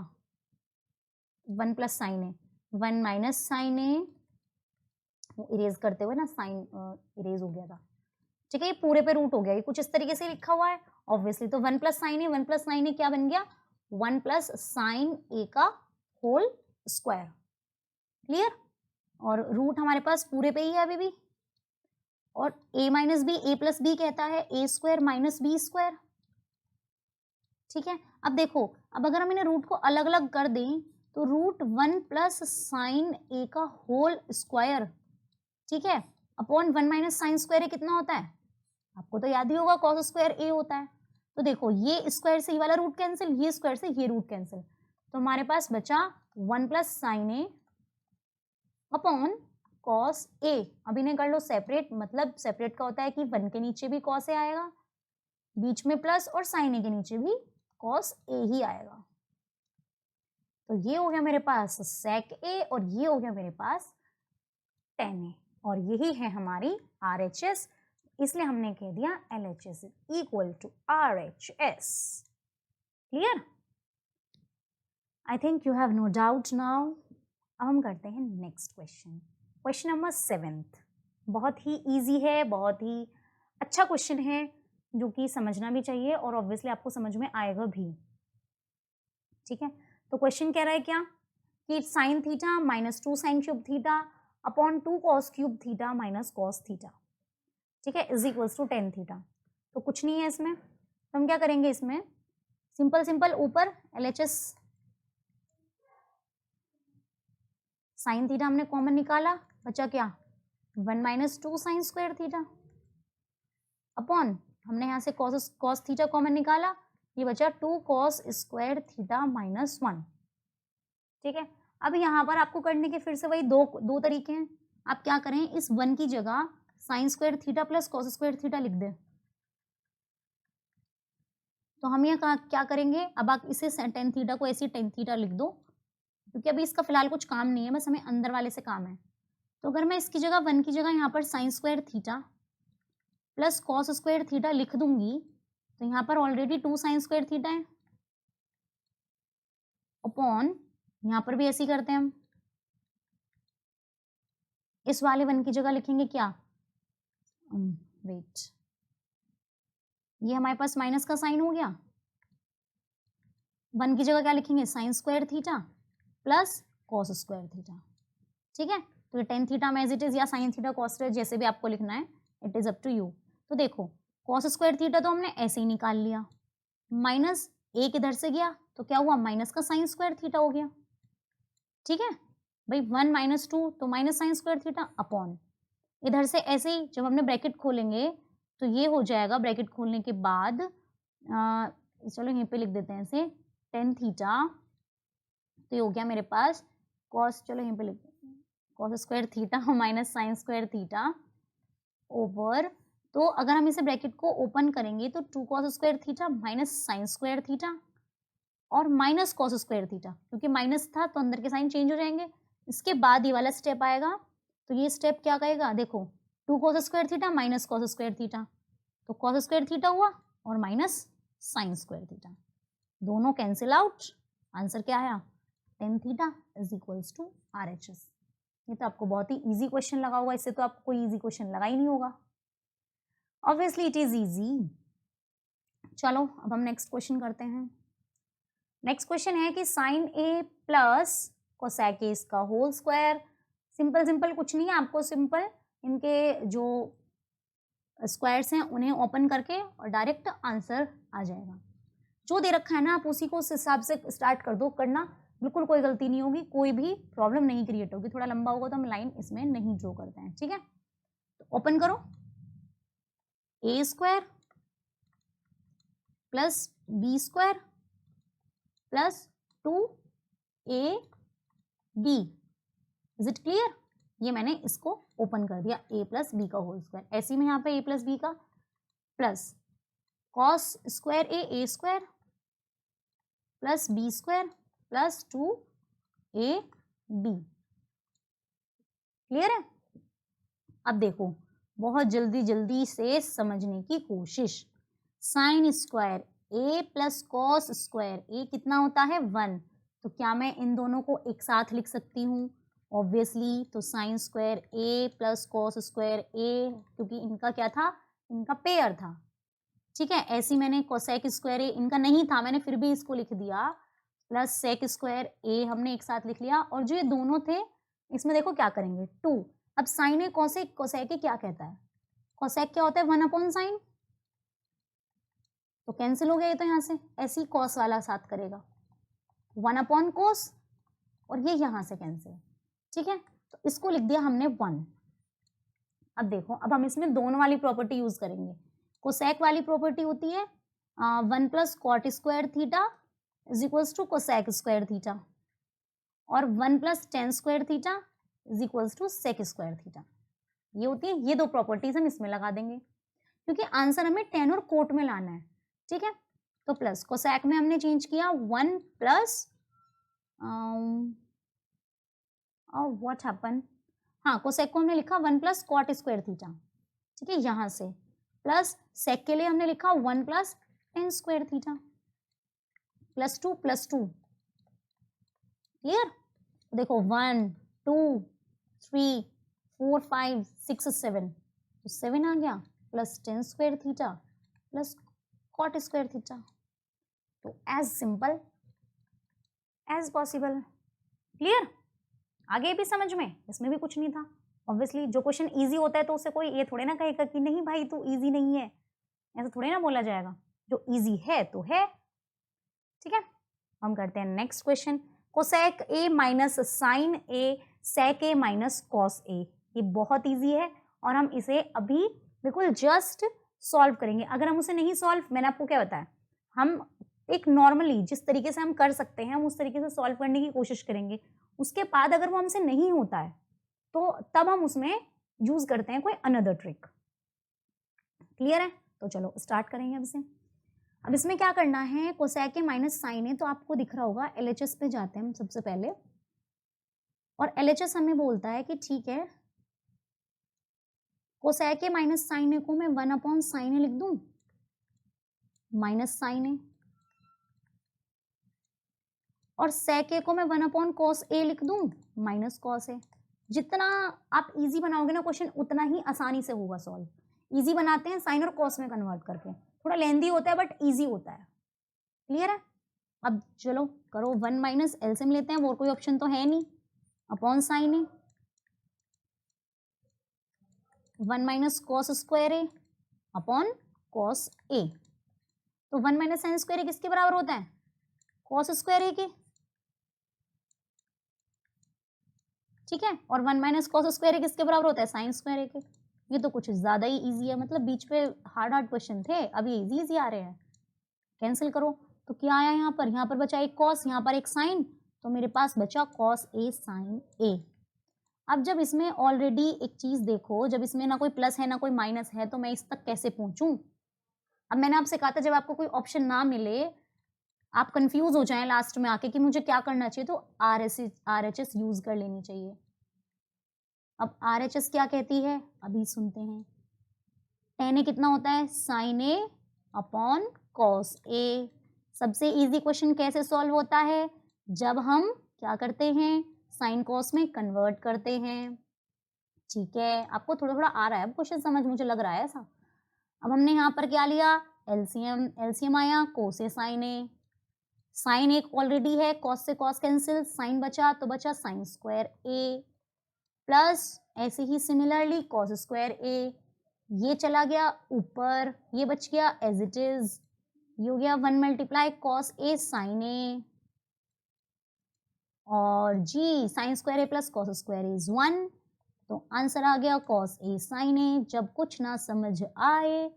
1 प्लस साइन ए 1 माइनस साइन ए, वो इरेज करते हुए ना साइन इरेज हो गया था, ठीक है। ये पूरे पे रूट हो गया, ये कुछ इस तरीके से लिखा हुआ है ऑब्वियसली। तो 1 प्लस साइन ए 1 प्लस साइन ए क्या बन गया, 1 प्लस साइन ए का होल स्क्वायर, क्लियर। और रूट हमारे पास पूरे पे ही है अभी भी, और a minus b, a plus b कहता है a square minus b square, ठीक है। अब देखो, अब अगर हम इन्हें रूट को अलग अलग कर दें तो रूट 1 प्लस साइन ए का होल स्क्वायर, ठीक है, अपॉन 1 माइनस साइन स्क्वायर ए कितना होता है, आपको तो याद ही होगा कॉस स्क्वायर ए होता है। तो देखो ये स्क्वायर से ये वाला रूट कैंसिल, ये स्क्वायर से ये रूट कैंसिल, तो हमारे पास बचा 1 प्लस साइन ए अपॉन कॉस ए। अब इन्हें कर लो सेपरेट, मतलब सेपरेट का होता है कि 1 के नीचे भी कॉस ए आएगा, बीच में प्लस, और साइन ए के नीचे भी कॉस ए ही आएगा। तो ये हो गया मेरे पास सेक ए, और ये हो गया मेरे पास टेन ए, और यही है हमारी RHS, इसलिए हमने कह दिया LHS equal to RHS। Clear? I think you have no doubt now. अब हम करते हैं नेक्स्ट क्वेश्चन, क्वेश्चन नंबर 7। बहुत ही इजी है, बहुत ही अच्छा क्वेश्चन है, जो कि समझना भी चाहिए और ऑब्वियसली आपको समझ में आएगा भी, ठीक है। तो क्वेश्चन कह रहा है क्या, कि sine theta minus 2 sine cube theta upon 2 cos cube theta minus cos theta, ठीक है, is equals to tan theta. तो कुछ नहीं है इसमें, तो हम क्या करेंगे, इसमें सिंपल सिंपल ऊपर LHS साइन थीटा हमने कॉमन निकाला, बचा क्या 1 minus 2 sign square theta upon, हमने यहाँ से कॉस थीटा कॉमन निकाला, ये बचा 2 कॉस स्क्वायर थीटा माइनस 1, ठीक है। अब यहाँ पर आपको करने के फिर से वही दो तरीके हैं। आप क्या करें, इस 1 की जगह sign square theta plus cos square theta लिख दें। तो हम यहाँ क्या करेंगे, अब आप इसे टेन थीटा को ऐसे टेन थीटा लिख दो, क्योंकि अभी इसका फिलहाल कुछ काम नहीं है, बस हमें अंदर वाले से काम है। तो अगर मैं इसकी जगह 1 की जगह यहाँ पर sign square theta plus cos square theta लिख दूंगी, तो यहाँ पर ऑलरेडी 2 साइन स्क्वायर थीटा है अपॉन, यहाँ पर भी ऐसे ही करते हैं हम, इस वाले 1 की जगह लिखेंगे क्या, वेट, ये हमारे पास माइनस का साइन हो गया, 1 की जगह क्या लिखेंगे sine square theta plus cos square theta, ठीक है। तो ये टेन थीटा में एज इट इज या साइन थीटा कॉस थीटा जैसे भी आपको लिखना है, it is up to you. तो देखो कॉस स्क्वायर थीटा तो हमने ऐसे ही निकाल लिया, माइनस एक इधर से गया तो क्या हुआ, माइनस का साइन स्क्वायर थीटा हो गया, ठीक है भाई, 1 माइनस 2 तो minus sine square theta upon, इधर से ऐसे ही जब हमने ब्रैकेट खोलेंगे तो ये हो जाएगा, ब्रैकेट खोलने के बाद चलो यहीं पे लिख देते हैं ऐसे, टेन थीटा, तो ये हो गया मेरे पास कॉस, चलो यहीं पे लिख cos square theta minus sine square theta over, तो अगर हम इसे ब्रैकेट को ओपन करेंगे तो 2 cos square theta minus sine square theta और माइनस कॉस स्क्वायर थीटा, क्योंकि माइनस था तो अंदर के साइन चेंज हो जाएंगे। इसके बाद ये वाला स्टेप आएगा, तो ये स्टेप क्या कहेगा, देखो 2 cos square theta minus cos square theta, तो कॉस स्क्वायर थीटा हुआ और माइनस साइन स्क्वायर थीटा, दोनों कैंसिल आउट, आंसर क्या आया, tan theta is equals to RHS। ये तो आपको बहुत ही इजी क्वेश्चन लगा होगा, इससे तो आपको कोई इजी क्वेश्चन लगा ही नहीं होगा, ऑब्वियसली इट इज इजी। चलो अब हम नेक्स्ट क्वेश्चन करते हैं। नेक्स्ट क्वेश्चन है कि sine a plus cosec a इसका होल स्क्वायर, सिंपल सिंपल कुछ नहीं है, आपको सिंपल इनके जो स्क्वायर्स हैं उन्हें ओपन करके और डायरेक्ट आंसर आ जाएगा। जो दे रखा है ना आप उसी को उस हिसाब से स्टार्ट कर दो करना, बिल्कुल कोई गलती नहीं होगी, कोई भी प्रॉब्लम नहीं क्रिएट होगी। थोड़ा लंबा होगा तो हम लाइन इसमें नहीं ड्रॉ करते हैं, ठीक है। तो ओपन करो, a square plus b square plus 2ab, is it clear. ये मैंने इसको ओपन कर दिया, a प्लस बी का होल स्क्वायर। ऐसे ही में यहाँ पे a प्लस बी का plus cos square a square plus b square plus 2ab, clear है। अब देखो बहुत जल्दी जल्दी से समझने की कोशिश। Sign square a plus cos square, a कितना होता है 1, तो क्या मैं इन दोनों को एक साथ लिख सकती हूँ? ऑब्वियसली। तो sign square a plus cos square a, क्योंकि इनका क्या था, इनका पेयर था, ठीक है। ऐसी मैंने कोसेक स्क्वायर a, इनका नहीं था, मैंने फिर भी इसको लिख दिया, प्लस सेक स्क्वायर a हमने एक साथ लिख लिया। और जो ये दोनों थे इसमें देखो क्या करेंगे 2। अब sine a cosec, cosec a क्या कहता है, कोसेक क्या होता है 1 अपॉन साइन, तो कैंसिल हो गया ये तो यहाँ से, ऐसे ही कॉस वाला साथ करेगा 1 अपॉन कोस, और ये यहाँ से कैंसिल, ठीक है। तो इसको लिख दिया हमने 1। अब देखो अब हम इसमें दोनों वाली प्रॉपर्टी यूज करेंगे। कोसेक वाली प्रॉपर्टी होती है 1 plus cot square theta is equals to cosec square theta, और 1 plus tan square theta is equals to sec square theta, ये होती है। ये दो प्रॉपर्टीज हम इसमें लगा देंगे क्योंकि आंसर हमें टेन और कोट में लाना है, ठीक है। तो प्लस कोसेक में हमने चेंज किया 1 प्लस और व्हाट हैपन, हाँ कोसेक को हमने लिखा 1 प्लस कॉट स्क्वायर थीटा, ठीक है, यहाँ से प्लस सेक के लिए हमने लिखा 1 plus tan square theta plus 2 clear. देखो 1 2 3 4 5 6 7, तो 7 आ गया, plus tan square theta plus cot square theta. तो as simple as possible, clear. आगे भी समझ में, इसमें भी कुछ नहीं था। ऑब्वियसली जो क्वेश्चन इजी होता है तो उसे कोई ये थोड़े ना कहेगा कि नहीं भाई तू इजी नहीं है, ऐसा थोड़े ना बोला जाएगा, जो इजी है तो है, ठीक है। हम करते हैं next question. Cosec a minus sine a sec a minus cos a, ये बहुत इजी है और हम इसे अभी बिल्कुल जस्ट सॉल्व करेंगे। अगर हम उसे नहीं सॉल्व, मैंने आपको क्या बताया, हम एक नॉर्मली जिस तरीके से हम कर सकते हैं हम उस तरीके से सॉल्व करने की कोशिश करेंगे। उसके बाद अगर वो हमसे नहीं होता है तो तब हम उसमें यूज करते हैं कोई अनदर ट्रिक, क्लियर है। तो चलो स्टार्ट करेंगे अब इसे। अब इसमें क्या करना है, कोसेक ए माइनस साइन ए, तो आपको दिख रहा होगा LHS पे जाते हैं हम सबसे पहले, और LHS हमें बोलता है कि ठीक है कोसेक ए माइनस साइन ए को मैं 1 अपॉन साइन ए लिख दूं माइनस साइन ए, और सेक ए को मैं 1 अपॉन कॉस ए लिख दूं माइनस कॉस ए। जितना आप इजी बनाओगे ना क्वेश्चन उतना ही आसानी से होगा सॉल्व। इजी बनाते हैं साइन और कॉस में कन्वर्ट करके, थोड़ा लेंदी होता है बट इजी होता है, क्लियर है। अब चलो करो 1 माइनस एलसीएम लेते हैं, और कोई ऑप्शन तो है नहीं, upon sine A 1 minus cos square a upon cos ए। तो 1 माइनस साइन स्क्वायर ए किसके बराबर होता है, कॉस स्क्वायर ए के, ठीक है। और 1 माइनस कॉस स्क्वायर ए किसके बराबर होता है, साइन स्क्वायर ए के। ये तो कुछ ज्यादा ही इजी है, मतलब बीच पे हार्ड क्वेश्चन थे, अब ये इजी इजी आ रहे हैं। कैंसिल करो तो क्या आया यहाँ पर बचा एक कॉस, यहाँ पर एक साइन, तो मेरे पास बचा कॉस ए साइन ए। अब जब इसमें ऑलरेडी एक चीज देखो, जब इसमें ना कोई प्लस है ना कोई माइनस है तो मैं इस तक कैसे पहुंचूं। अब मैंने आपसे कहा था जब आपको कोई ऑप्शन ना मिले आप कंफ्यूज हो जाएं लास्ट में आके कि मुझे क्या करना चाहिए, तो RHS यूज कर लेनी चाहिए। अब RHS क्या कहती है अभी सुनते हैं। tan ए कितना होता है, साइन ए अपॉन कॉस ए। सबसे इजी क्वेश्चन कैसे सॉल्व होता है, जब हम क्या करते हैं, साइन कॉस में कन्वर्ट करते हैं, ठीक है। आपको थोड़ा थोड़ा आ रहा है अब क्वेश्चन समझ, मुझे लग रहा है ऐसा। अब हमने यहाँ पर क्या लिया, एलसीएम आया कोस ए साइन ए, साइन एक ऑलरेडी है, कॉस से कॉस कैंसिल, साइन बचा तो बचा साइन स्क्वायर ए, प्लस ऐसे ही सिमिलरली कॉस स्क्वायर ए, ये चला गया ऊपर, ये बच गया एज इट इज, ये हो गया 1 multiply cos a sine a, और जी sine square a plus cos square is 1, तो आंसर आ गया कॉस ए साइन ए। जब कुछ ना समझ आए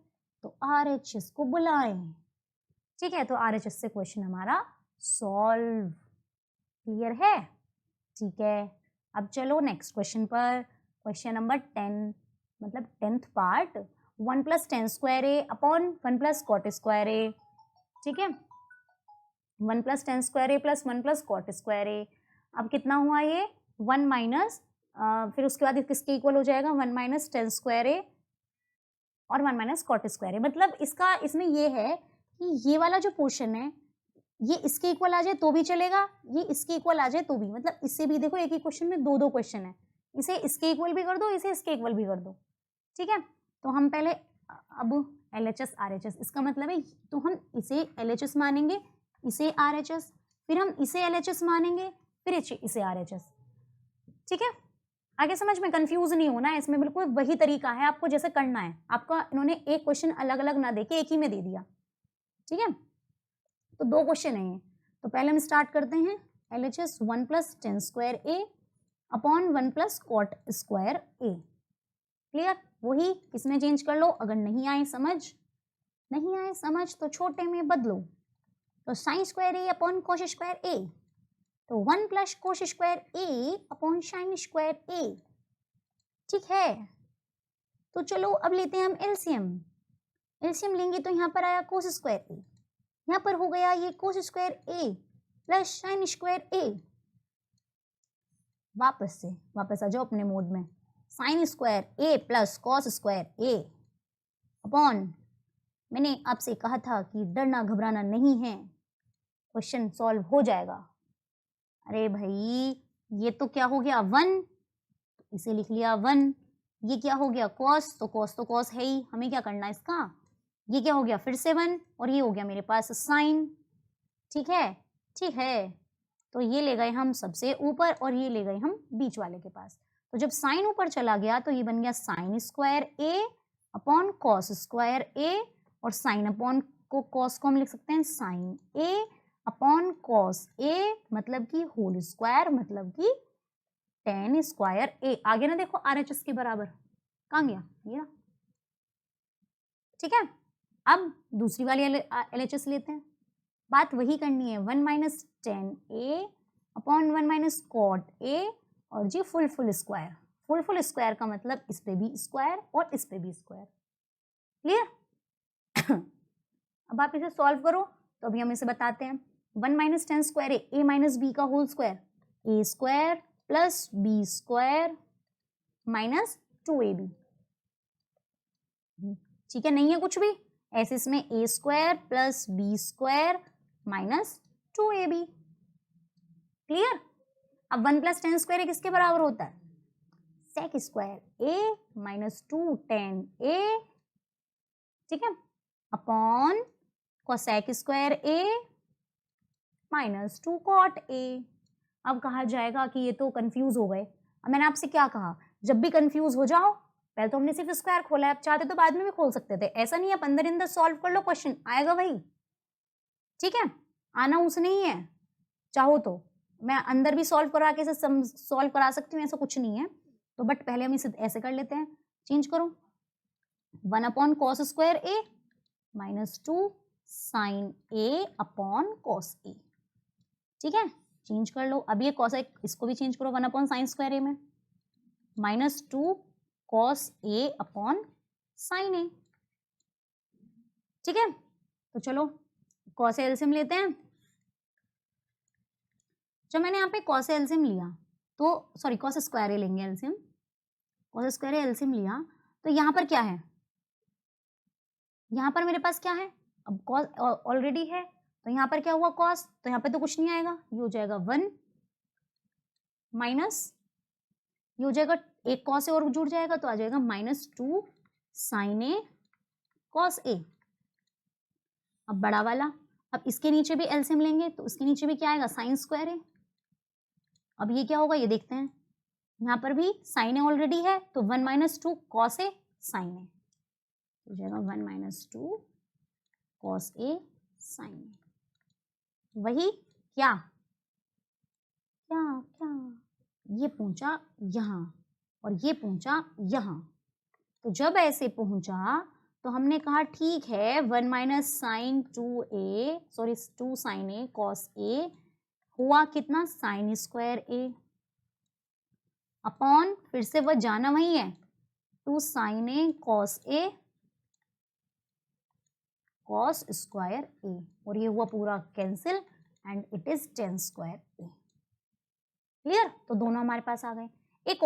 तो RHS को बुलाएं। ठीक है, तो RHS से क्वेश्चन हमारा सॉल्व। क्लियर है? ठीक है, अब चलो नेक्स्ट क्वेश्चन पर। क्वेश्चन नंबर 10, मतलब 10th part, 1 plus tan square a upon 1 plus cot square a. ठीक है, 1 plus tan square a plus 1 plus cot square a. अब कितना हुआ ये 1 माइनस, फिर उसके बाद किसके इक्वल हो जाएगा 1 माइनस टेन स्क्वायर ए और 1 माइनस कॉट स्क्वायर ए। मतलब इसका इसमें ये है कि ये वाला जो पोर्शन है ये इसके इक्वल आ जाए तो भी चलेगा, ये इसके इक्वल आ जाए तो भी, मतलब इससे भी देखो एक ही क्वेश्चन में दो दो क्वेश्चन है, इसे इसके इक्वल भी कर दो, इसे इसके इक्वल भी कर दो। ठीक है, तो हम पहले अब LHS RHS, इसका मतलब है तो हम इसे LHS मानेंगे, इसे RHS, फिर हम इसे LHS मानेंगे, फिर इसे RHS। ठीक है, आगे समझ में कंफ्यूज नहीं होना है, इसमें बिल्कुल वही तरीका है आपको जैसे करना है। आपका इन्होंने एक क्वेश्चन अलग अलग ना देके एक ही में दे दिया। ठीक है, तो दो क्वेश्चन है ये, तो पहले हम स्टार्ट करते हैं। LHS 1 plus tan square a upon 1 plus cot square A. Clear? वही इसमें चेंज कर लो, अगर नहीं आए समझ तो छोटे में बदलो। तो sign square a upon cos square ए, तो 1 plus cos square a upon sine square a. ठीक है, तो चलो अब लेते हैं हम एलसीएम लेंगे, तो यहाँ पर आया कोस स्क्वायर ए, यहाँ पर हो गया ये cos square a plus sign square ए। वापस आ जाओ अपने मोड में। Sign square a plus cos square a upon, मैंने आपसे कहा था कि डरना घबराना नहीं है, क्वेश्चन सॉल्व हो जाएगा। अरे भाई ये तो क्या हो गया 1, इसे लिख लिया 1। ये क्या हो गया कॉस, तो कॉस है ही, हमें क्या करना है इसका। ये क्या हो गया फिर से 1, और ये हो गया मेरे पास साइन। ठीक है, तो ये ले गए हम सबसे ऊपर और ये ले गए हम बीच वाले के पास। तो जब साइन ऊपर चला गया तो ये बन गया sign square a upon cos square ए, और साइन अपॉन को कॉस को हम लिख सकते हैं साइन ए अपॉन कॉस ए, मतलब कि होल स्क्वायर, मतलब कि टेन स्क्वायर ए। आगे ना देखो RHS के बराबर, कहाँ गया ये। ठीक है, अब दूसरी वाली LHS लेते हैं, बात वही करनी है। 1 minus tan a upon 1 minus cot a, और जी फुल स्क्वायर का मतलब इस पे भी स्क्वायर और इस पे भी स्क्वायर। क्लियर? अब आप इसे सॉल्व करो, तो अभी हम इसे बताते हैं। 1 minus tan square a minus b का whole square, a square plus b square minus 2ab। ठीक है, नहीं है कुछ भी, ऐसे इसमें a square plus b square minus 2ab। Clear? अब 1 प्लस टेन स्क्वायर किसके बराबर होता है, sec square a minus 2 tan a. ठीक है, upon cosec square a minus 2 cot a. अब कहा जाएगा कि ये तो कंफ्यूज हो गए। अब मैंने आपसे क्या कहा, जब भी कंफ्यूज हो जाओ, पहले तो हमने सिर्फ स्क्वायर खोला है, आप चाहते तो बाद में भी खोल सकते थे, ऐसा नहीं है अंदर अंदर सॉल्व कर लो, क्वेश्चन आएगा वही। ठीक है, आना उस नहीं है, चाहो तो मैं अंदर भी सॉल्व करा के सॉल्व करा सकती हूँ, ऐसा कुछ नहीं है। तो बट पहले हम इसे ऐसे कर लेते हैं, चेंज करो। 1 upon cos square a minus 2 sine A upon cos ए। ठीक है, चेंज कर लो। अब ये कॉसेक, इसको भी चेंज करो, 1 अपॉन साइन स्क्वायर ए में minus 2 cos A upon sine ए। ठीक है, तो चलो कॉस एलसीएम लेते हैं। जब मैंने यहाँ पे कॉस एलसीएम लिया तो सॉरी कॉस स्क्वायर ए लेंगे LCM, cos square A LCM लिया, तो यहाँ पर क्या है, यहाँ पर मेरे पास क्या है, अब कॉस ऑलरेडी है, तो यहाँ पर क्या हुआ कॉस, तो यहाँ पे तो कुछ नहीं आएगा, ये हो जाएगा 1 माइनस, ये हो जाएगा एक कॉस ए और जुड़ जाएगा तो आ जाएगा माइनस 2 साइन ए कॉस ए। अब बड़ा वाला, अब इसके नीचे भी एलसीएम लेंगे तो इसके नीचे भी क्या आएगा साइन स्क्वायर ए। अब ये क्या होगा ये देखते हैं, यहाँ पर भी साइन ए ऑलरेडी है तो 1 माइनस 2 कॉस ए साइन ए। हो जाएगा 1 माइनस 2 कॉस ए साइन ए। वही क्या क्या क्या ये पहुंचा यहाँ और ये पहुंचा यहाँ। तो जब ऐसे पहुंचा तो हमने कहा ठीक है 1 माइनस sine 2a sorry 2 sine a cos a हुआ कितना साइन स्क्वायर ए अपॉन फिर से वह जाना वही है 2 साइन ए कॉस स्क्वायर ए और ये हुआ पूरा cancel and it is 10 square A. Clear? तो दोनों हमारे पास आ गए। एक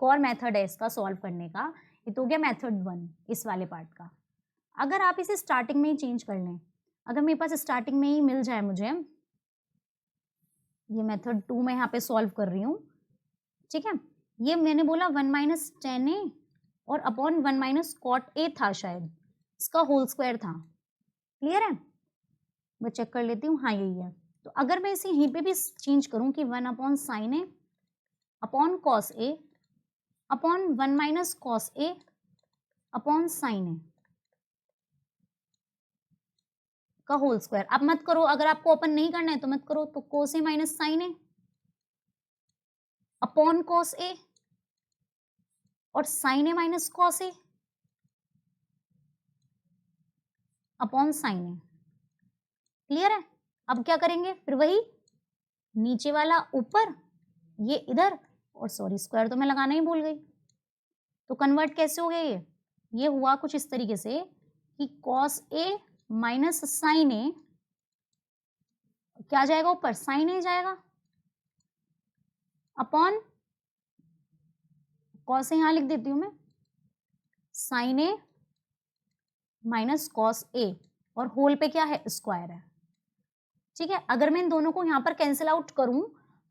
और मेथड है इसका सॉल्व करने का। ये तो हो गया मेथड 1 इस वाले पार्ट का। अगर आप इसे स्टार्टिंग में ही चेंज कर लें, अगर मेरे पास स्टार्टिंग में ही मिल जाए मुझे, ये मेथड 2 मैं यहाँ पे सॉल्व कर रही हूँ, ठीक है। ये मैंने बोला 1 माइनस 10a और अपॉन 1 माइनस कॉट ए था, शायद इसका होल स्क्वायर था। क्लियर है? मैं चेक कर लेती हूँ, हाँ यही है। तो अगर मैं इसे यहीं पे भी चेंज करूँ कि 1 अपॉन साइन ए अपॉन कॉस ए अपॉन 1 माइनस कॉस ए अपॉन साइन ए का होल स्क्वायर। आप मत करो, अगर आपको ओपन नहीं करना है तो मत करो। तो कोस ए minus sine A upon cos a और साइन ए माइनस कॉस ए अपॉन साइन ए। क्लियर है? अब क्या करेंगे फिर वही, नीचे वाला ऊपर, ये इधर, और सॉरी स्क्वायर तो मैं लगाना ही भूल गई। तो कन्वर्ट कैसे हो गया ये हुआ कुछ इस तरीके से कि कॉस ए माइनस साइन ए क्या जाएगा ऊपर, साइन ए जाएगा अपॉन कॉस ए यहां लिख देती हूं मैं, sign A minus cos a और होल पे क्या है स्क्वायर है। ठीक है, अगर मैं इन दोनों को यहाँ पर कैंसिल आउट करूं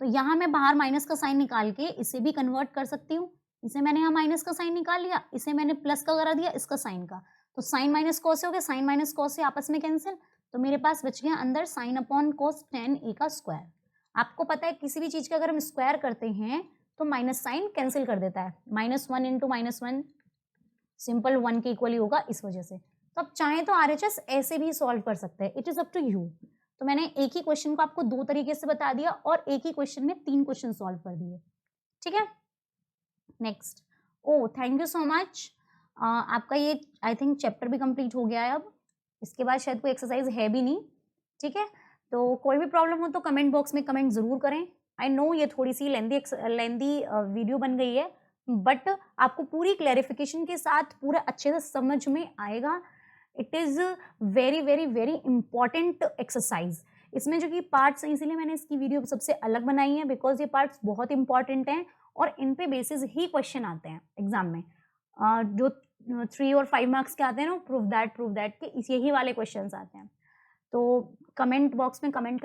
तो यहाँ मैं बाहर माइनस का साइन निकाल के इसे भी कन्वर्ट कर सकती हूँ। इसे मैंने यहाँ माइनस का साइन निकाल लिया, इसे मैंने प्लस का करा दिया इसका साइन का, तो साइन माइनस कॉस हो गया, साइन माइनस कॉस से आपस में कैंसिल, तो मेरे पास बच गया अंदर साइन अपॉन कॉस 10a का स्क्वायर। आपको पता है किसी भी चीज का अगर हम स्क्वायर करते हैं तो माइनस साइन कैंसिल कर देता है, -1 इंटू -1 सिंपल 1 के इक्वली होगा, इस वजह से। तो आप चाहें तो RHS ऐसे भी सॉल्व कर सकते हैं, it is up to you. तो मैंने एक ही क्वेश्चन को आपको 2 तरीके से बता दिया और एक ही क्वेश्चन में 3 क्वेश्चन सॉल्व कर दिए। ठीक है, next. Oh thank you so much, आपका ये आई थिंक चैप्टर भी कंप्लीट हो गया है। अब इसके बाद शायद कोई एक्सरसाइज है भी नहीं। ठीक है, तो कोई भी प्रॉब्लम हो तो कमेंट बॉक्स में कमेंट जरूर करें। आई नो ये थोड़ी सी लेंदी वीडियो बन गई है, बट आपको पूरी क्लैरिफिकेशन के साथ पूरा अच्छे से समझ में आएगा। It is very very very important exercise. इसमें जो कि पार्ट्स हैं, इसीलिए मैंने इसकी वीडियो सबसे अलग बनाई है, बिकॉज ये पार्ट्स बहुत इंपॉर्टेंट हैं और इन पे बेसिस ही क्वेश्चन आते हैं एग्जाम में। जो 3 और 5 मार्क्स के आते हैं ना, प्रूव दैट के यही वाले क्वेश्चन आते हैं। तो कमेंट बॉक्स में कमेंट